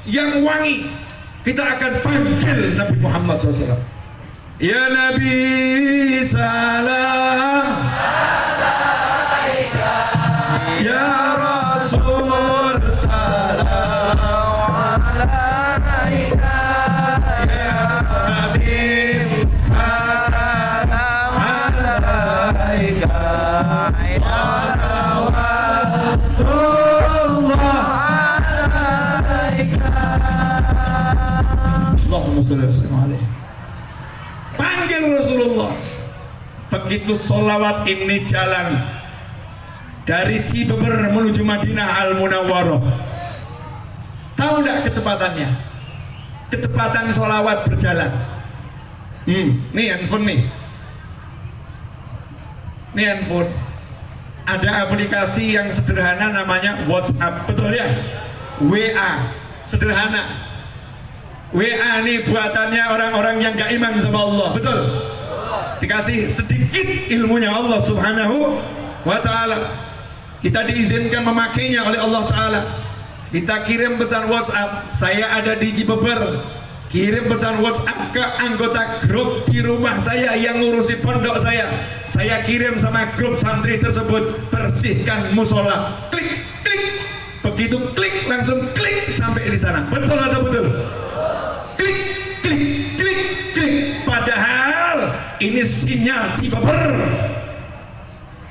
yang wangi. Kita akan panggil Nabi Muhammad SAW. Ya Nabi salam, ya Rasul salam, ya Habib salam alaika, salawatullah alaika. Allahumma sholli wa sallim alaihi. Panggil Rasulullah. Begitu sholawat ini jalan dari Cibeber menuju Madinah Al-Munawwarah, tahu enggak kecepatannya? Kecepatan sholawat berjalan. Nih handphone nih, Ini handphone. Ada aplikasi yang sederhana namanya WhatsApp, betul ya? WA, sederhana. WA ini buatannya orang-orang yang gak iman sama Allah, betul? Dikasih sedikit ilmunya Allah Subhanahu wa ta'ala. Kita diizinkan memakainya oleh Allah Ta'ala. Kita kirim pesan WhatsApp, saya ada di Cibeber, kirim pesan WhatsApp ke anggota grup di rumah saya yang ngurusi pondok saya kirim sama grup santri tersebut, bersihkan musola, klik klik, begitu klik langsung klik sampai di sana, betul atau betul? Klik klik klik klik, padahal ini sinyal Cibeber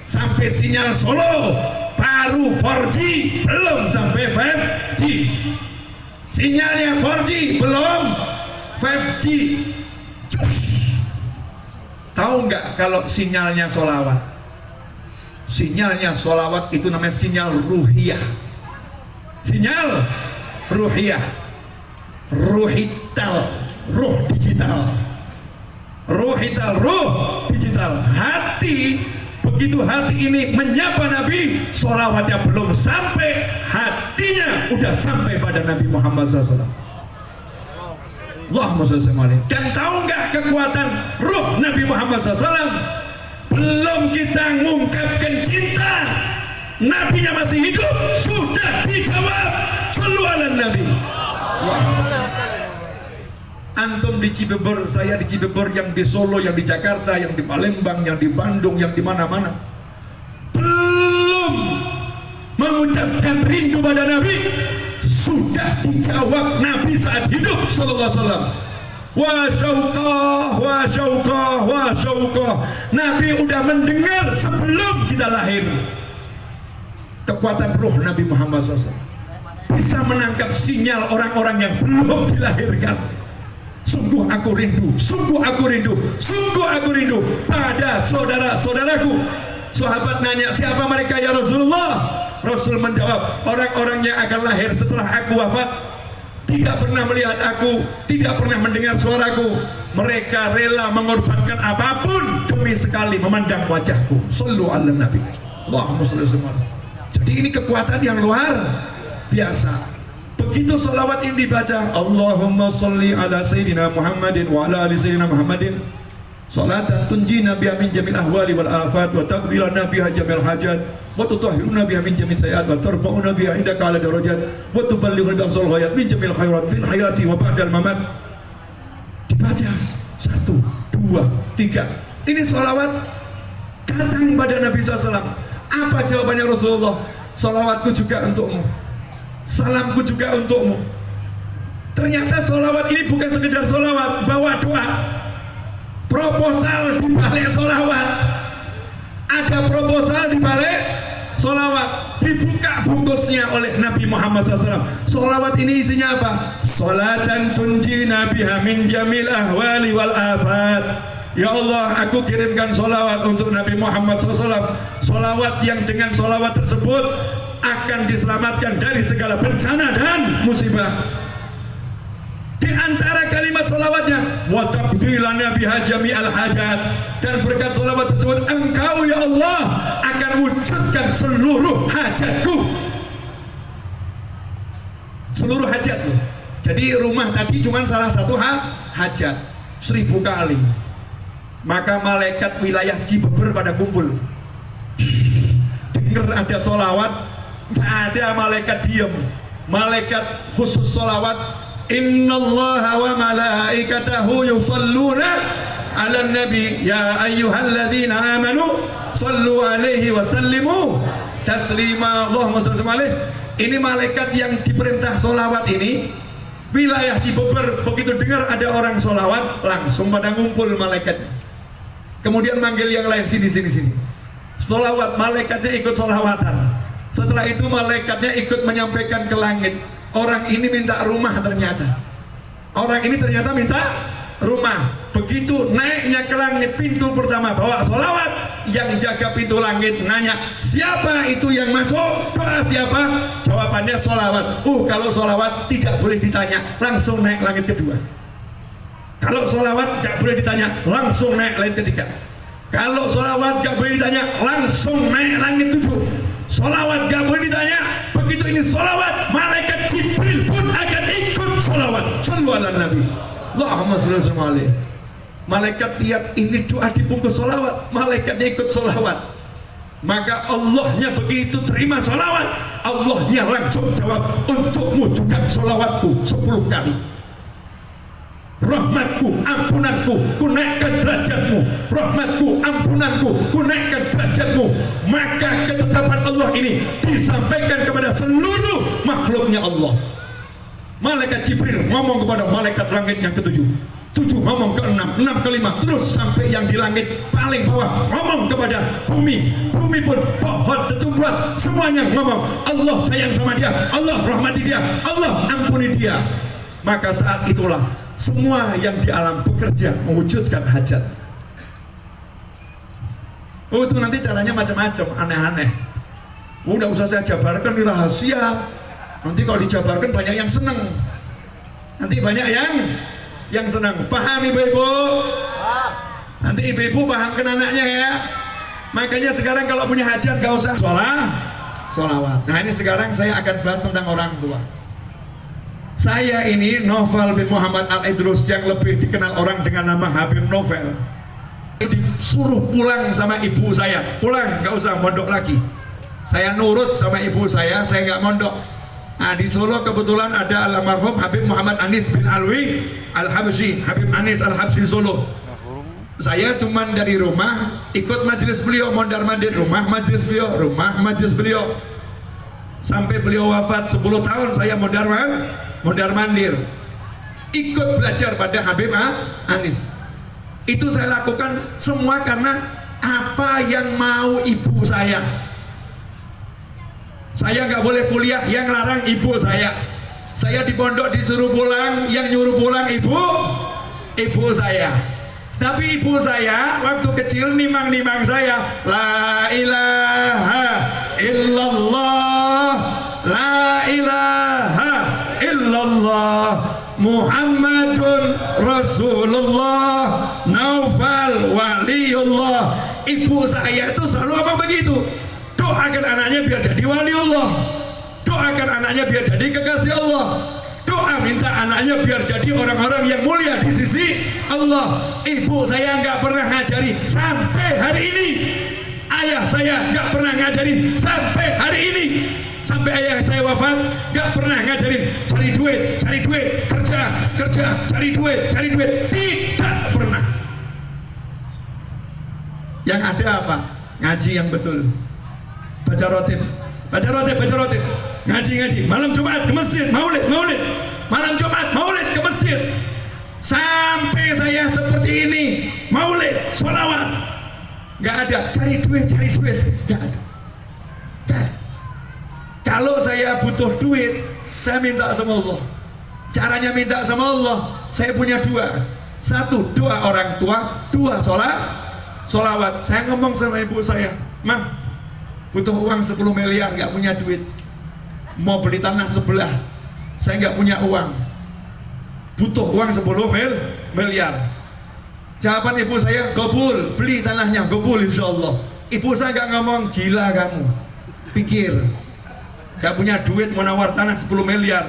sampai sinyal Solo baru 4G, belum sampai 5G. Sinyalnya 4G, belum 5G. Tahu nggak kalau sinyalnya sholawat? Sinyalnya sholawat itu namanya sinyal ruhiyah. Sinyal ruhiyah. Ruhital, ruh digital. Ruhital, ruh digital. Hati, begitu hati ini menyapa Nabi, sholawatnya belum sampai, hatinya udah sampai pada Nabi Muhammad SAW. Allahumma shalli alaihi. Dan tahu nggak kekuatan ruh Nabi Muhammad SAW? Belum kita ngungkapkan cinta, Nabinya masih hidup, sudah dijawab. Shallu ala Nabi. Antum di Cibeber, saya di Cibeber, yang di Solo, yang di Jakarta, yang di Palembang, yang di Bandung, yang di mana-mana, belum mengucapkan rindu pada Nabi, sudah dijawab Nabi saat hidup sallallahu alaihi wasallam. Wa syauqah, wa syauqah, wa syauqah. Nabi udah mendengar sebelum kita lahir. Kekuatan ruh Nabi Muhammad SAW bisa menangkap sinyal orang-orang yang belum dilahirkan. Sungguh aku rindu, sungguh aku rindu, sungguh aku rindu pada saudara-saudaraku. Sahabat nanya, siapa mereka ya Rasulullah? Rasul menjawab, orang-orang yang akan lahir setelah aku wafat, tidak pernah melihat aku, tidak pernah mendengar suaraku. Mereka rela mengorbankan apapun demi sekali memandang wajahku. Sallu ala Nabi. Allahumma shalli alaihi. Jadi ini kekuatan yang luar biasa. Begitu salawat ini dibaca, Allahumma sholli ala sayyidina Muhammadin wa ala ali sayyidina Muhammadin, salatan tunjina biha min jamil ahwali wal afat wa taqbilana biha jamil hajat wa tutahhiruna biha min jamil sayiat wa tarfa'una biha indaka ala darajat wa tuballighuna biha aqsal ghayat min jamil khairat fil hayati wa ba'dal mamat. Dibaca 1, 2, 3. Ini salawat datang pada Nabi SAW. Apa jawabannya Rasulullah? Salawatku juga untukmu, salamku juga untukmu. Ternyata sholawat ini bukan sekedar sholawat, bawa doa. Proposal di balik sholawat. Ada proposal di balik sholawat. Dibuka bungkusnya oleh Nabi Muhammad SAW. Sholawat ini isinya apa? Sholatan tunjina biha min jamil ahwali wal afat. Ya Allah, aku kirimkan sholawat untuk Nabi Muhammad SAW. Sholawat yang dengan sholawat tersebut akan diselamatkan dari segala bencana dan musibah. Di antara kalimat sholawatnya, wa tabdilana biha jami'al hajat, dan berkat sholawat tersebut engkau ya Allah akan wujudkan seluruh hajatku. Seluruh hajatku. Jadi rumah tadi cuma salah satu hajat, 1000 kali. Maka malaikat wilayah Cibeber pada kumpul. Dengar ada sholawat, nggak ada malaikat diam. Malaikat khusus sholawat, innallaha wa malaikatahu yusalluna ala nabi ya ayyuhalladzina amanu sallu alaihi wa sallimu taslima. Allahumma shalli alaihi. Ini malaikat yang diperintah sholawat ini, wilayah Cibeber begitu dengar ada orang sholawat, langsung pada ngumpul malaikatnya. Kemudian manggil yang lain, sini. Sholawat, malaikatnya ikut sholawatan. Setelah itu malaikatnya ikut menyampaikan ke langit. Orang ini minta rumah ternyata. Orang ini ternyata minta rumah. Begitu naiknya ke langit, pintu pertama bawa sholawat. Yang jaga pintu langit nanya, siapa itu yang masuk? Doa siapa? Jawabannya sholawat. Kalau sholawat tidak boleh ditanya, langsung naik langit kedua. Kalau sholawat tidak boleh ditanya, langsung naik langit ketiga. Kalau sholawat gak boleh ditanya, langsung naik langit 7. Sholawat gak boleh ditanya, begitu ini sholawat, malaikat Jibril pun akan ikut sholawat. Shallu ala Nabi, Allahumma sholli alaihi. Malaikat lihat ini doa dibungkus sholawat, malaikatnya ikut sholawat. Maka Allahnya begitu terima sholawat, Allahnya langsung jawab, untukmu juga sholawatku 10 kali. Rahmatku, ampunanku, ku naikkan derajatmu. Rahmatku, ampunanku, ku naikkan derajatmu. Maka ketetapan Allah ini disampaikan kepada seluruh makhluknya Allah. Malaikat Jibril ngomong kepada malaikat langit yang ke-7, 7 ngomong ke-6, 6 ke-5, terus sampai yang di langit paling bawah ngomong kepada bumi. Bumi pun, pohon, tetumbuhan, semuanya ngomong, Allah sayang sama dia, Allah rahmati dia, Allah ampuni dia. Maka saat itulah semua yang di alam bekerja mewujudkan hajat. Oh, itu nanti caranya macam-macam, aneh-aneh. Udah usah saya jabarkan, ini rahasia. Nanti kalau dijabarkan banyak yang seneng. Nanti banyak yang senang. Paham ibu-ibu? Nanti ibu-ibu pahamkan anaknya ya. Makanya sekarang kalau punya hajat gak usah sholawat. Nah, ini sekarang saya akan bahas tentang orang tua. Saya ini Novel bin Muhammad Al-Idrus, yang lebih dikenal orang dengan nama Habib Novel. Disuruh pulang sama ibu saya, pulang, gak usah mondok lagi. Saya nurut sama ibu saya gak mondok. Nah, di Solo kebetulan ada almarhum Habib Muhammad Anis bin Alwi Al-Habsyi, Habib Anis Al-Habsyi Solo. Saya cuman dari rumah ikut majelis beliau, mondar-mandir, rumah majelis beliau, sampai beliau wafat 10 tahun saya mondar-mandir, ikut belajar pada Habib Anis. Itu saya lakukan semua karena apa yang mau ibu saya. Saya nggak boleh kuliah, yang larang ibu saya. Saya di pondok disuruh pulang, yang nyuruh pulang ibu saya. Tapi ibu saya waktu kecil nimang saya, la ilaha illallah, la ilaha illallah, Muhammadun Rasulullah, Naufal waliullah. Ibu saya itu selalu apa begitu? Doakan anaknya biar jadi wali Allah, doakan anaknya biar jadi kekasih Allah, doa minta anaknya biar jadi orang-orang yang mulia di sisi Allah. Ibu saya nggak pernah ngajari sampai hari ini. Ayah saya nggak pernah ngajarin sampai hari ini. Sampai ayah saya wafat nggak pernah ngajarin cari duit, kerja, cari duit, tidak pernah. Yang ada apa? Ngaji yang betul. Baca rotib, ngaji, malam Jumat ke masjid, maulid, malam Jumat maulid ke masjid, sampai saya seperti ini, maulid, sholawat, nggak ada cari duit, nggak ada. Kalau saya butuh duit, saya minta sama Allah. Caranya minta sama Allah, saya punya 2. 1, doa orang tua, 2, sholawat. Saya ngomong sama ibu saya, Mah, butuh uang 10 miliar, nggak punya duit. Mau beli tanah sebelah, saya nggak punya uang. Butuh uang 10 miliar. Jawaban ibu saya, gobul, beli tanahnya, gobul insya Allah. Ibu saya nggak ngomong, gila kamu, pikir, nggak punya duit mau nawar tanah 10 miliar.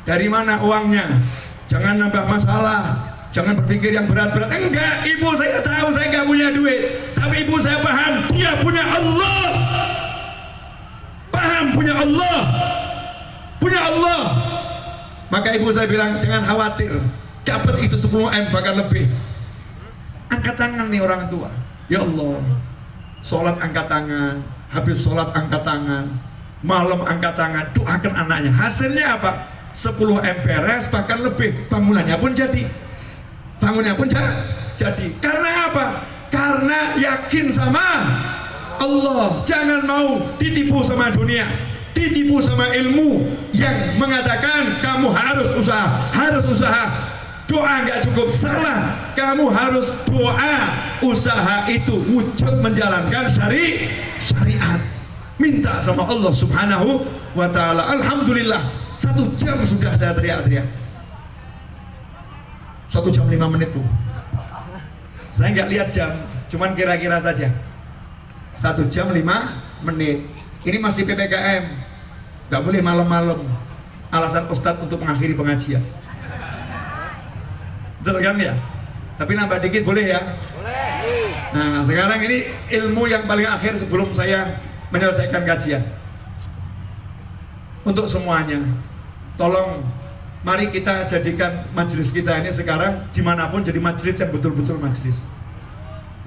Dari mana uangnya? Jangan nambah masalah, jangan berpikir yang berat-berat. Enggak, ibu saya tahu saya nggak punya duit, tapi ibu saya paham dia punya Allah. Paham, punya Allah. Maka ibu saya bilang, jangan khawatir, dapat itu 10 M bahkan lebih. Angkat tangan nih orang tua. Ya Allah, sholat angkat tangan, habis sholat angkat tangan, malam angkat tangan, doakan anaknya. Hasilnya apa? 10 M beres bahkan lebih. Bangunannya pun jadi. Karena apa? Karena yakin sama Allah. Jangan mau ditipu sama dunia, ditipu sama ilmu yang mengatakan kamu harus usaha. Doa nggak cukup, salah. Kamu harus doa, usaha itu wujud menjalankan syariat. Minta sama Allah Subhanahu wa ta'ala. Alhamdulillah, 1 jam sudah saya teriak-teriak. 1 jam 5 menit tuh. Saya nggak lihat jam, cuman kira-kira saja 1 jam 5 menit. Ini masih PPKM, nggak boleh malam-malam. Alasan Ustadz untuk mengakhiri pengajian. Betul kan ya? Tapi nambah dikit boleh ya? Boleh. Nah sekarang ini ilmu yang paling akhir sebelum saya menyelesaikan kajian. Untuk semuanya, tolong mari kita jadikan majelis kita ini sekarang dimanapun jadi majelis yang betul-betul majelis.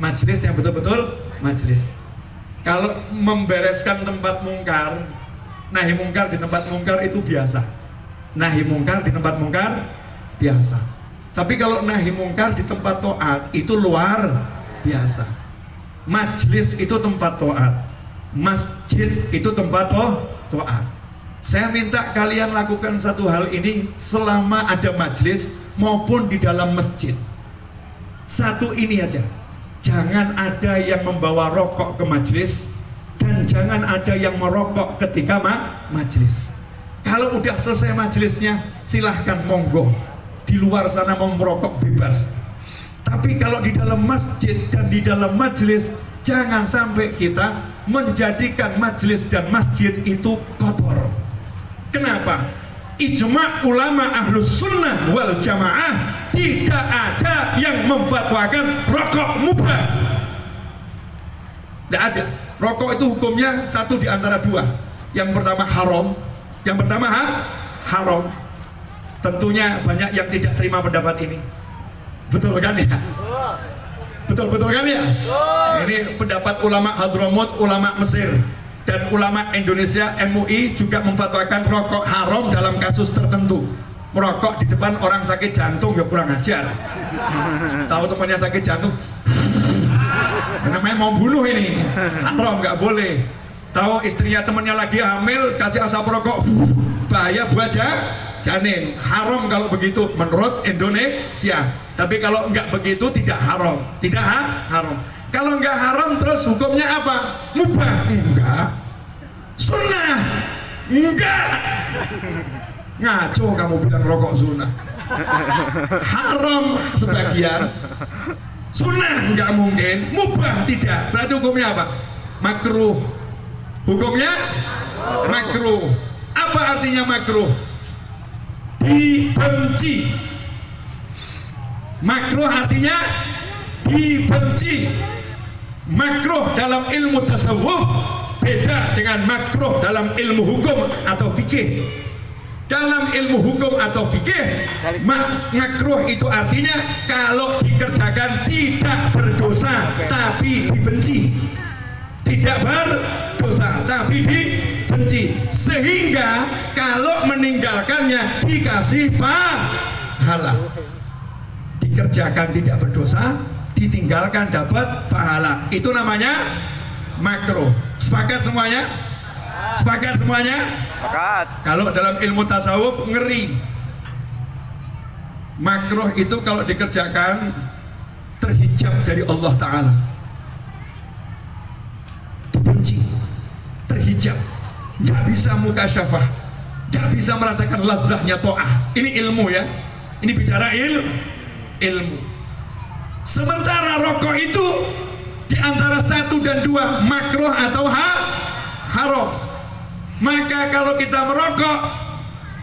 Majelis yang betul-betul majelis. Kalau membereskan tempat mungkar, nahi mungkar di tempat mungkar itu biasa. Nahi mungkar di tempat mungkar biasa. Tapi kalau nahi mungkar di tempat taat itu luar biasa. Majelis itu tempat taat. Masjid itu tempat taat. Saya minta kalian lakukan satu hal ini selama ada majelis maupun di dalam masjid. Satu ini aja. Jangan ada yang membawa rokok ke majelis dan jangan ada yang merokok ketika majelis. Kalau udah selesai majelisnya, silahkan monggo. Di luar sana mau merokok bebas. Tapi kalau di dalam masjid dan di dalam majelis, jangan sampai kita menjadikan majelis dan masjid itu kotor. Kenapa? Ijma' ulama ahlus sunnah wal jamaah tidak ada yang memfatwakan rokok mubah. Tidak ada. Rokok itu hukumnya satu di antara dua. Yang pertama haram. Yang pertama haram. Tentunya banyak yang tidak terima pendapat ini. Betul kan ya? Betul kan ya? Ini pendapat ulama Hadramut, ulama Mesir. Dan ulama Indonesia MUI juga memfatwakan rokok haram dalam kasus tertentu. Merokok di depan orang sakit jantung ya kurang ajar. Tahu temannya sakit jantung, namanya mau bunuh ini, haram, nggak boleh. Tahu istrinya temannya lagi hamil, kasih asap rokok, bahaya buat janin. Haram kalau begitu menurut Indonesia. Tapi kalau nggak begitu tidak haram, tidak haram. Kalau nggak haram terus hukumnya apa? Mubah? Enggak. Sunnah? Enggak. Ngaco kamu bilang rokok sunnah. Haram sebagian, sunnah nggak mungkin, mubah tidak. Berarti hukumnya apa? Makruh. Hukumnya makruh. Apa artinya makruh? Dibenci. Makruh artinya dibenci. Makruh dalam ilmu tasawuf beda dengan makruh dalam ilmu hukum atau fikih. Dalam ilmu hukum atau fikih, makruh itu artinya kalau dikerjakan tidak berdosa tapi dibenci. Tidak berdosa tapi dibenci. Sehingga kalau meninggalkannya dikasih pahala. Dikerjakan tidak berdosa, ditinggalkan dapat pahala. Itu namanya makruh. Sepakat semuanya? Sepakat semuanya? Sepakat. Kalau dalam ilmu tasawuf ngeri. Makruh itu kalau dikerjakan terhijab dari Allah Ta'ala. Dibenci, terhijab, nggak bisa mukasyafah, nggak bisa merasakan ladzahnya to'ah. Ini ilmu ya. Ini bicara ilmu. Sementara rokok itu di antara 1 dan 2 makruh atau haram. Maka kalau kita merokok,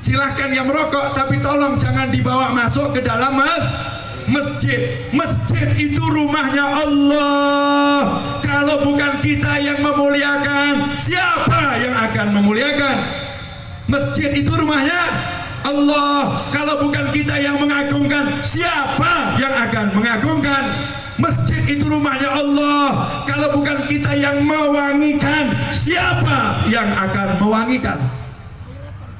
silahkan yang merokok, tapi tolong jangan dibawa masuk ke dalam masjid. Masjid itu rumahnya Allah. Kalau bukan kita yang memuliakan, siapa yang akan memuliakan? Masjid itu rumahnya Allah. Kalau bukan kita yang mengagungkan, siapa yang akan mengagungkan? Masjid itu rumahnya Allah. Kalau bukan kita yang mewangikan, siapa yang akan mewangikan?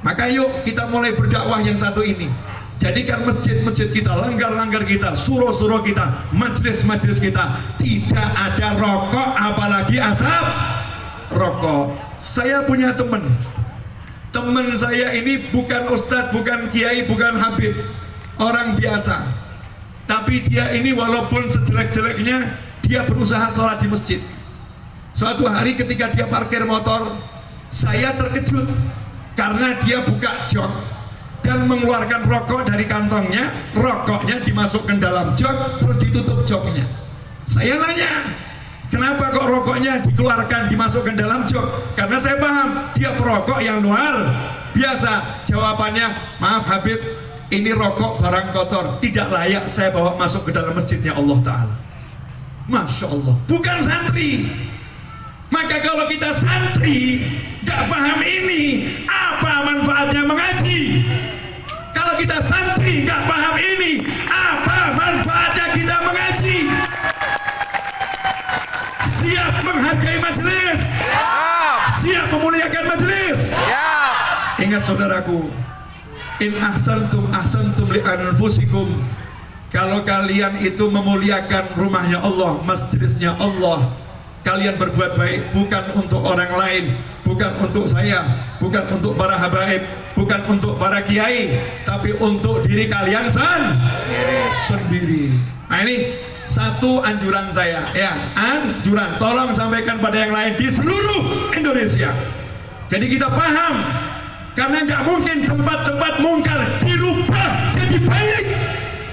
Maka yuk kita mulai berdakwah yang satu ini. Jadikan masjid-masjid kita, langgar-langgar kita, surau-surau kita, majelis-majelis kita tidak ada rokok, apalagi asap rokok. Saya punya teman saya ini bukan ustadz, bukan kiai, bukan habib, orang biasa. Tapi dia ini walaupun sejelek-jeleknya, dia berusaha sholat di masjid. Suatu hari ketika dia parkir motor, saya terkejut karena dia buka jok dan mengeluarkan rokok dari kantongnya. Rokoknya dimasukkan dalam jok, terus ditutup joknya. Saya nanya, kenapa kok rokoknya dikeluarkan, dimasukkan dalam jok? Karena saya paham, dia perokok yang luar biasa. Jawabannya, maaf Habib, ini rokok barang kotor, tidak layak saya bawa masuk ke dalam masjidnya Allah Ta'ala. Masya Allah, bukan santri. Maka kalau kita santri gak paham ini, apa manfaatnya mengaji? Kalau kita santri gak paham ini, apa manfaatnya kita mengaji? Siap menghargai majelis, siap memuliakan majelis. Ingat saudaraku, in ahsantum ahsantum li anfusikum. Kalau kalian itu memuliakan rumahnya Allah, masjidnya Allah, kalian berbuat baik bukan untuk orang lain, bukan untuk saya, bukan untuk para habaib, bukan untuk para kiai, tapi untuk diri kalian sendiri. Nah ini satu anjuran saya, ya, anjuran, tolong sampaikan pada yang lain di seluruh Indonesia. Jadi kita paham, karena nggak mungkin tempat-tempat mungkar dirubah jadi baik.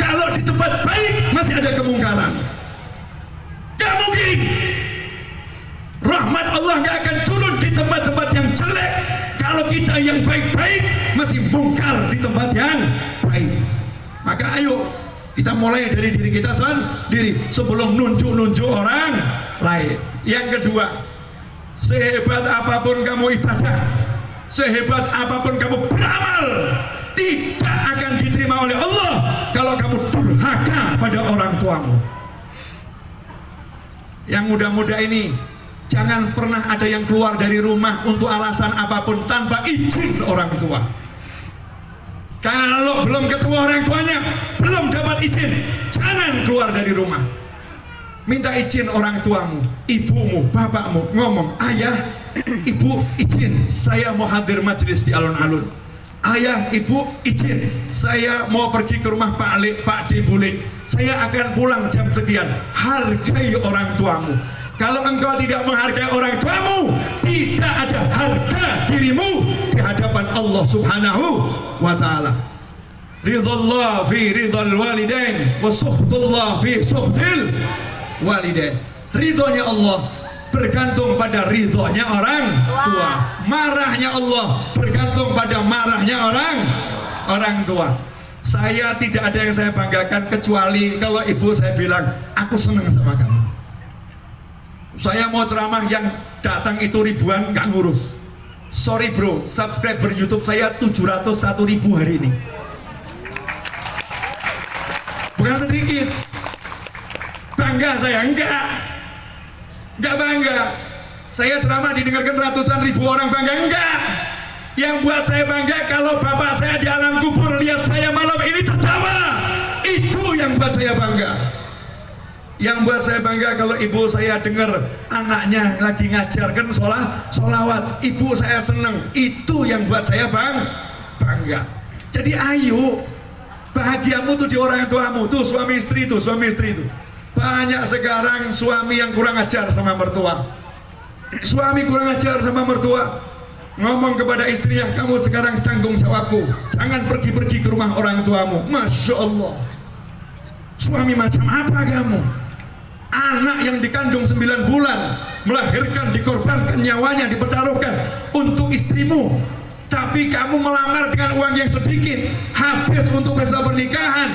Kalau di tempat baik masih ada kemungkaran, nggak mungkin. Rahmat Allah nggak akan turun di tempat-tempat yang jelek kalau kita yang baik-baik masih mungkar di tempat yang baik. Maka ayo kita mulai dari diri kita sendiri sebelum nunjuk-nunjuk orang lain. Yang kedua, sehebat apapun kamu ibadah, sehebat apapun kamu beramal, tidak akan diterima oleh Allah kalau kamu durhaka pada orang tuamu. Yang muda-muda ini, jangan pernah ada yang keluar dari rumah untuk alasan apapun tanpa izin orang tua. Kalau belum ketemu orang tuanya, belum dapat izin, jangan keluar dari rumah. Minta izin orang tuamu, ibumu, bapakmu, ngomong, ayah, ibu izin, saya mau hadir majelis di alun-alun. Ayah, ibu izin, saya mau pergi ke rumah Pak Alik, Pak Dibule. Saya akan pulang jam sekian. Hargai orang tuamu. Kalau engkau tidak menghargai orang tuamu, tidak ada harga dirimu di hadapan Allah Subhanahu wa Ta'ala. Ridhallah fi ridhal walidain wa sukhtullah fi sukhtil walidain. Ridhonya Allah bergantung pada ridhonya orang tua. Marahnya Allah bergantung pada marahnya orang tua. Saya tidak ada yang saya banggakan kecuali kalau ibu saya bilang, aku senang sama kamu. Saya mau ceramah yang datang itu ribuan, nggak ngurus. Sorry bro, subscriber YouTube saya 701.000 hari ini. Bukan sedikit. Bangga saya? Enggak bangga. Saya ceramah didengarkan ratusan ribu orang, bangga? Enggak. Yang buat saya bangga kalau bapak saya di alam kubur lihat saya malam ini tertawa. Itu yang buat saya bangga. Yang buat saya bangga kalau ibu saya dengar anaknya lagi ngajarkan sholawat, ibu saya senang. Itu yang buat saya bangga. Jadi ayo, bahagiamu tuh di orang tuamu. Tuh suami istri tuh. Banyak sekarang suami yang kurang ajar sama mertua. Suami kurang ajar sama mertua, ngomong kepada istrinya, kamu sekarang tanggung jawabku, jangan pergi-pergi ke rumah orang tuamu. Masya Allah, suami macam apa kamu? Anak yang dikandung 9 bulan, melahirkan, dikorbankan nyawanya, dipertaruhkan untuk istrimu, tapi kamu melamar dengan uang yang sedikit, habis untuk pesta pernikahan.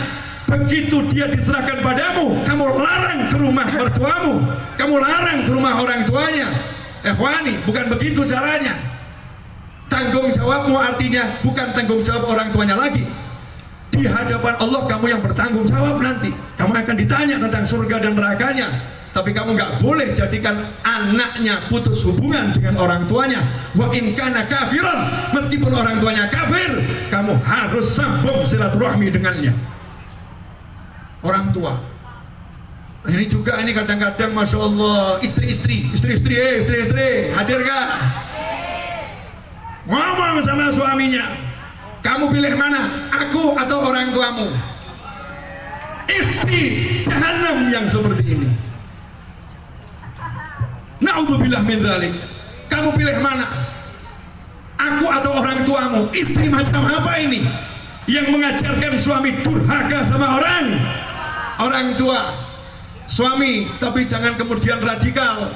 Begitu dia diserahkan padamu, kamu larang ke rumah mertuamu, kamu larang ke rumah orang tuanya. Ikhwani, bukan begitu caranya. Tanggung jawabmu artinya bukan tanggung jawab orang tuanya lagi. Di hadapan Allah kamu yang bertanggung jawab nanti. Kamu akan ditanya tentang surga dan nerakanya. Tapi kamu nggak boleh jadikan anaknya putus hubungan dengan orang tuanya. Wa in kana kafiran, meskipun orang tuanya kafir, kamu harus sambung silaturahmi dengannya. Orang tua. Ini juga ini kadang-kadang masya Allah istri-istri hadir gak? Ngomong sama suaminya, kamu pilih mana? Aku atau orang tuamu? Istri jahanam yang seperti ini. Na'udzubillah min dzalik. Kamu pilih mana? Aku atau orang tuamu? Istri macam apa ini yang mengajarkan suami durhaka sama orang tua? suami, tapi jangan kemudian radikal.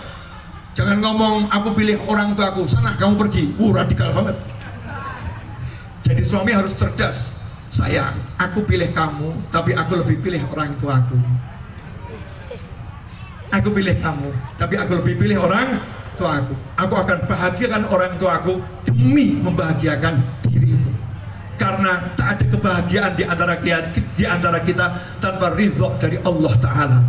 Jangan ngomong aku pilih orang tuaku, sana kamu pergi. Radikal banget. Jadi suami harus cerdas. Sayang, aku pilih kamu, tapi aku lebih pilih orang tuaku. Aku pilih kamu, tapi aku lebih pilih orang tuaku. Aku akan bahagiakan orang tuaku demi membahagiakan dirimu. Karena tak ada kebahagiaan di antara kita tanpa ridho dari Allah Ta'ala.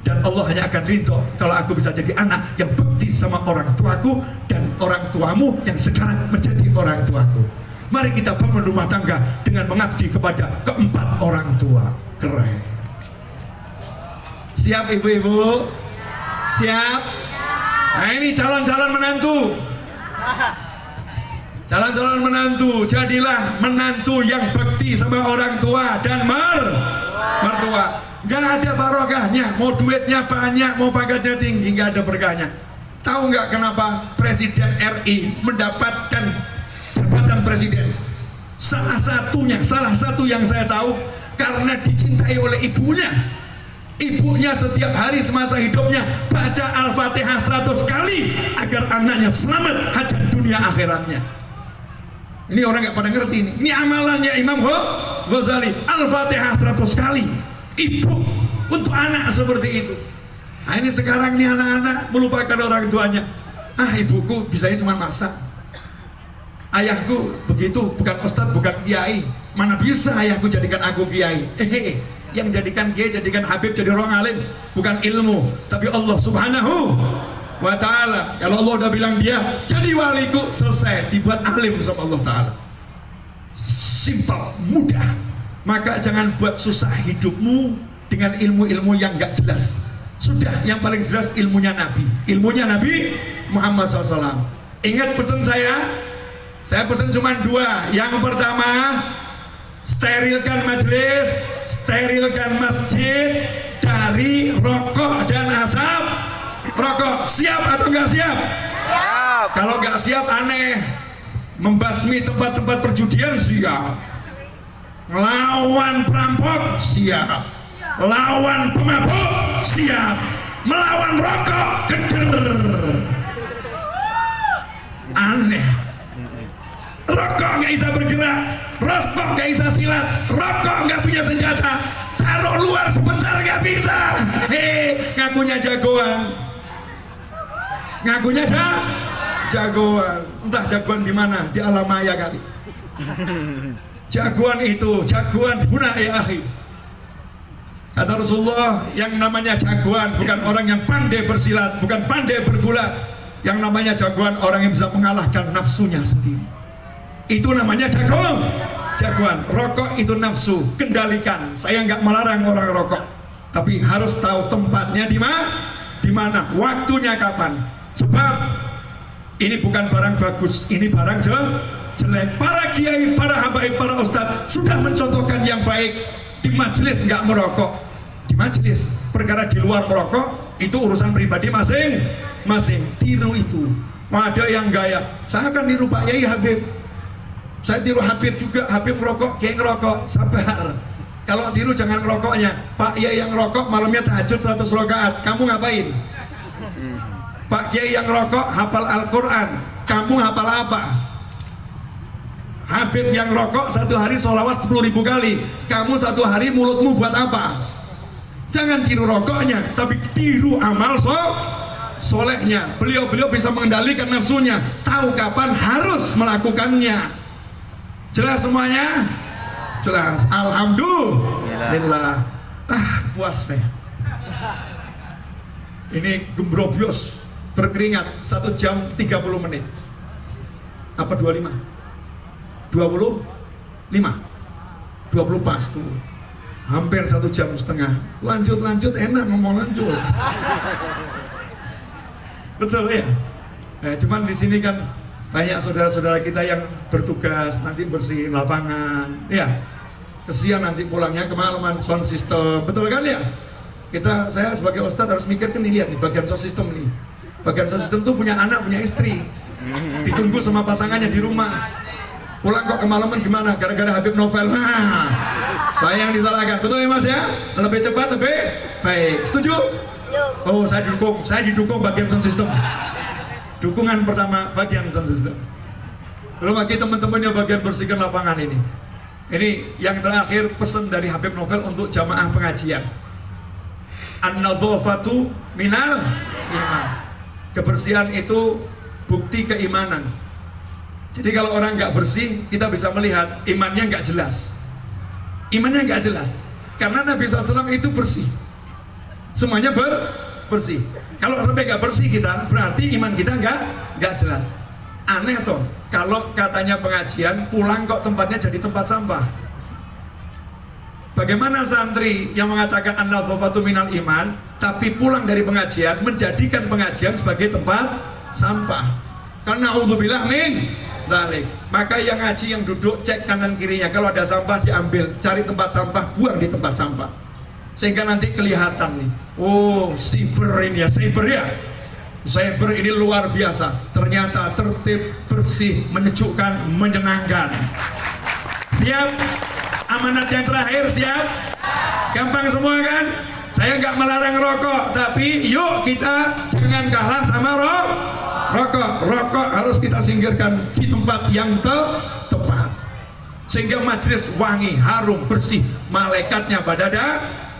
Dan Allah hanya akan ridho kalau aku bisa jadi anak yang bekti sama orang tuaku dan orang tuamu yang sekarang menjadi orang tuaku. Mari kita bangun rumah tangga dengan mengabdi kepada keempat orang tua. Keren. Siap ibu-ibu? Siap? Nah ini calon-calon menantu. Calon-calon menantu, jadilah menantu yang bekti sama orang tua dan mertua. Gak ada barokahnya, mau duitnya banyak, mau pangkatnya tinggi, gak ada berkahnya. Tahu nggak kenapa Presiden RI mendapatkan jabatan presiden? Salah satu yang saya tahu karena dicintai oleh ibunya. Ibunya setiap hari semasa hidupnya baca Al-Fatihah 100 kali agar anaknya selamat hajat dunia akhiratnya. Ini orang nggak pada ngerti ini. Ini amalannya Imam Ghazali. Al-Fatihah 100 kali. Ibu untuk anak seperti itu. Nah ini sekarang nih anak-anak melupakan orang tuanya. Ibuku bisanya cuma masak. Ayahku begitu, bukan ustadz, bukan kiai. Mana bisa ayahku jadikan aku kiai? Yang jadikan kiai, jadikan habib, jadi orang alim, bukan ilmu, tapi Allah Subhanahu wa Ta'ala. Kalau Allah udah bilang dia jadi waliku, selesai, dibuat alim sama Allah Ta'ala. Simpel, mudah. Maka jangan buat susah hidupmu dengan ilmu-ilmu yang gak jelas. Sudah, yang paling jelas ilmunya Nabi. Ilmunya Nabi Muhammad SAW. Ingat pesan saya pesan cuma 2. Yang pertama, sterilkan majelis, sterilkan masjid dari rokok dan asap rokok. Siap atau nggak siap? Siap. Kalau nggak siap aneh. Membasmi tempat-tempat perjudian siap. Melawan perampok siap. Lawan pemabuk siap. Melawan rokok geder. Aneh. Rokok nggak bisa bergerak, rokok nggak bisa silat, rokok nggak punya senjata, taruh luar sebentar nggak bisa. Ngakunya jagoan, jagoan. Entah jagoan di mana, di alam maya kali. Jagoan itu, jagoan guna ya akhi. Kata Rasulullah, yang namanya jagoan bukan orang yang pandai bersilat, bukan pandai bergulat. Yang namanya jagoan orang yang bisa mengalahkan nafsunya sendiri. Itu namanya jagoan. Rokok itu nafsu, kendalikan. Saya nggak melarang orang rokok, tapi harus tahu tempatnya di mana, waktunya kapan. Sebab ini bukan barang bagus, ini barang jelek. Para kiai, para habaib, para ustadz sudah mencontohkan yang baik. Di majelis nggak merokok, di majelis. Perkara di luar merokok itu urusan pribadi masing-masing. Tiru itu. Ada yang gaya, saya akan niru Pak Yai Habib. Saya tiru Habib juga, Habib ngerokok, Kiai ngerokok, sabar. Kalau tiru jangan ngerokoknya. Pak Kiai yang ngerokok malamnya tahajud 100 rakaat, kamu ngapain? Pak Kiai yang ngerokok hafal Al-Quran, kamu hafal apa? Habib yang ngerokok satu hari sholawat 10.000 kali, kamu satu hari mulutmu buat apa? Jangan tiru rokoknya, tapi tiru amal solehnya. Beliau bisa mengendalikan nafsunya, tahu kapan harus melakukannya. Jelas semuanya? Jelas. Alhamdulillah. Puas deh. Ini gembrobios berkeringat 1 jam 30 menit. Apa 25? 25? 20 pas tuh. Hampir 1 jam setengah. Lanjut enak ngomong lanjut. Betul ya? Cuman di sini kan banyak saudara-saudara kita yang bertugas nanti bersihin lapangan, ya. Kesian nanti pulangnya kemalaman, sound system, betul kan ya? Saya sebagai ustadz harus mikir kan nih, lihat nih bagian sound system nih. Bagian sound system tuh punya anak, punya istri, ditunggu sama pasangannya di rumah. Pulang kok kemalaman gimana? Gara-gara Habib Novel. Nah, saya yang disalahkan. Betul ya Mas ya? Lebih cepat lebih baik. Setuju? Oh, saya didukung. Saya didukung bagian sound system. Dukungan pertama bagian sound system. Lalu bagi teman-teman yang bagian bersihkan lapangan ini. Ini yang terakhir pesan dari Habib Novel untuk jamaah pengajian. An-nadhafatu minal iman. Kebersihan itu bukti keimanan. Jadi kalau orang nggak bersih, kita bisa melihat imannya nggak jelas. Imannya nggak jelas. Karena Nabi SAW itu bersih. Semuanya bersih. Kalau sampai nggak bersih kita, berarti iman kita nggak jelas. Aneh toh, kalau katanya pengajian pulang kok tempatnya jadi tempat sampah. Bagaimana santri yang mengatakan an-nadhafatu minal iman, tapi pulang dari pengajian menjadikan pengajian sebagai tempat sampah? Karena naudzubillah min dzalik. Maka yang ngaji yang duduk cek kanan kirinya, kalau ada sampah diambil, cari tempat sampah, buang di tempat sampah. Sehingga nanti kelihatan nih, oh cyber ini ya, cyber ya. Cyber ini luar biasa, ternyata tertib, bersih, menyejukkan, menyenangkan. Siap? Amanat yang terakhir siap? Gampang semua kan? Saya nggak melarang rokok, tapi yuk kita jangan kalah sama rokok. Rokok harus kita singkirkan di tempat yang tepat. Sehingga majelis wangi, harum, bersih, malaikatnya pada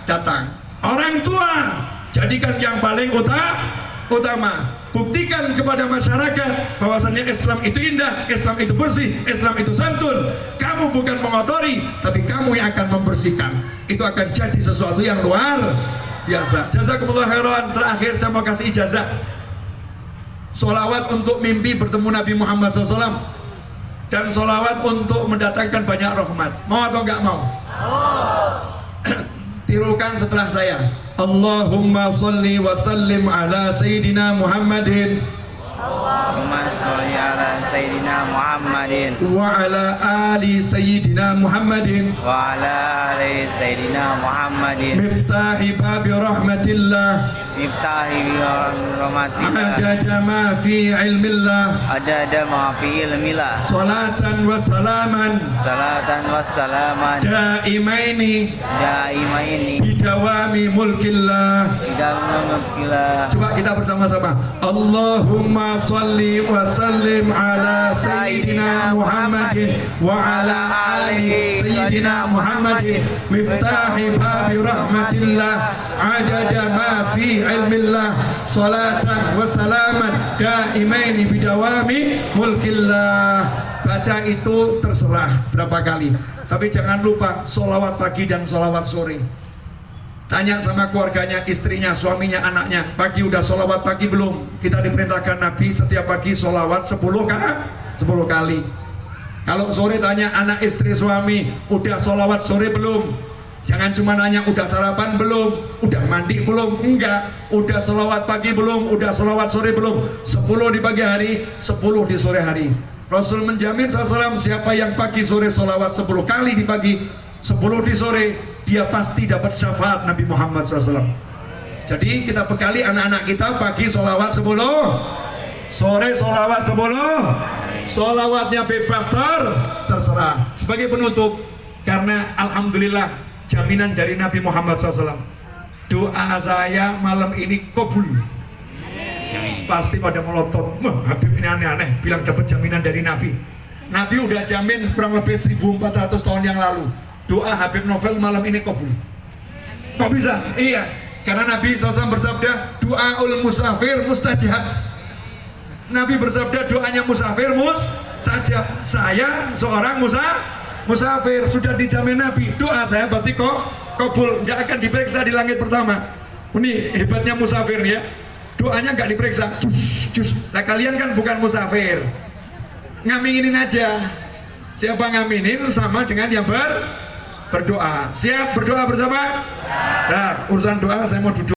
datang. Orang tua, jadikan yang paling utama, buktikan kepada masyarakat bahwasannya Islam itu indah, Islam itu bersih, Islam itu santun. Kamu bukan mengotori, tapi kamu yang akan membersihkan. Itu akan jadi sesuatu yang luar biasa. Jazakumullah khairan. Terakhir saya mau kasih ijazah. Sholawat untuk mimpi bertemu Nabi Muhammad SAW, dan sholawat untuk mendatangkan banyak rahmat. Mau atau enggak mau? Tirukan setelah saya. Allahumma sholli wa sallim ala Sayyidina Muhammadin. Allahumma sholli ala Sayyidina Muhammadin Wa ala ali Sayyidina Muhammadin. wa ala ali Sayyidina Muhammadin Miftahi babi rahmatillah. Iftahi bi rahmatillah Adada ma fi ilmillah. adada ma fi ilmillah Salatan wa salaman salatan wassalaman daimaini daimaini bidawami mulkillah. idamukillah. Coba kita bersama-sama. Allahumma sholli wa sallim ala Sayyidina Muhammadin wa ala ali Sayyidina Muhammadin. Miftahi babi rahmatillah. Adada ma fi ilmillah. Salatan wa salaman daimaini bidawami mulkillah. Baca itu terserah berapa kali, tapi jangan lupa sholawat pagi dan sholawat sore. Tanya sama keluarganya, istrinya, suaminya, anaknya, pagi udah sholawat pagi belum? Kita diperintahkan Nabi setiap pagi sholawat 10 kali. Kalau sore tanya anak, istri, suami, udah sholawat sore belum? Jangan cuma nanya udah sarapan belum, udah mandi belum? Enggak, udah sholawat pagi belum, udah sholawat sore belum? 10 di pagi hari, 10 di sore hari. Rasul menjamin SAW, siapa yang pagi sore sholawat 10 kali di pagi, 10 di sore, dia pasti dapat syafaat Nabi Muhammad SAW. Jadi kita bekali anak-anak kita pagi sholawat 10, sore sholawat 10, sholawatnya bebas terserah. Sebagai penutup, karena alhamdulillah jaminan dari Nabi Muhammad SAW, doa saya malam ini kabul. Pasti pada melotot, wah Habib ini aneh-aneh, bilang dapat jaminan dari Nabi. Nabi udah jamin kurang lebih 1400 tahun yang lalu. Doa Habib Novel malam ini kabul. Kok bisa? Iya, karena Nabi SAW bersabda, doaul musafir mustajab. Nabi bersabda doanya musafir mustajab. Saya seorang musafir, sudah dijamin Nabi, doa saya pasti kabul, nggak akan diperiksa di langit pertama. Ini hebatnya musafir ya, doanya nggak diperiksa. Nah kalian kan bukan musafir, ngaminin aja. Siapa ngaminin sama dengan yang berdoa. Siap berdoa bersama? Nah urusan doa saya mau duduk.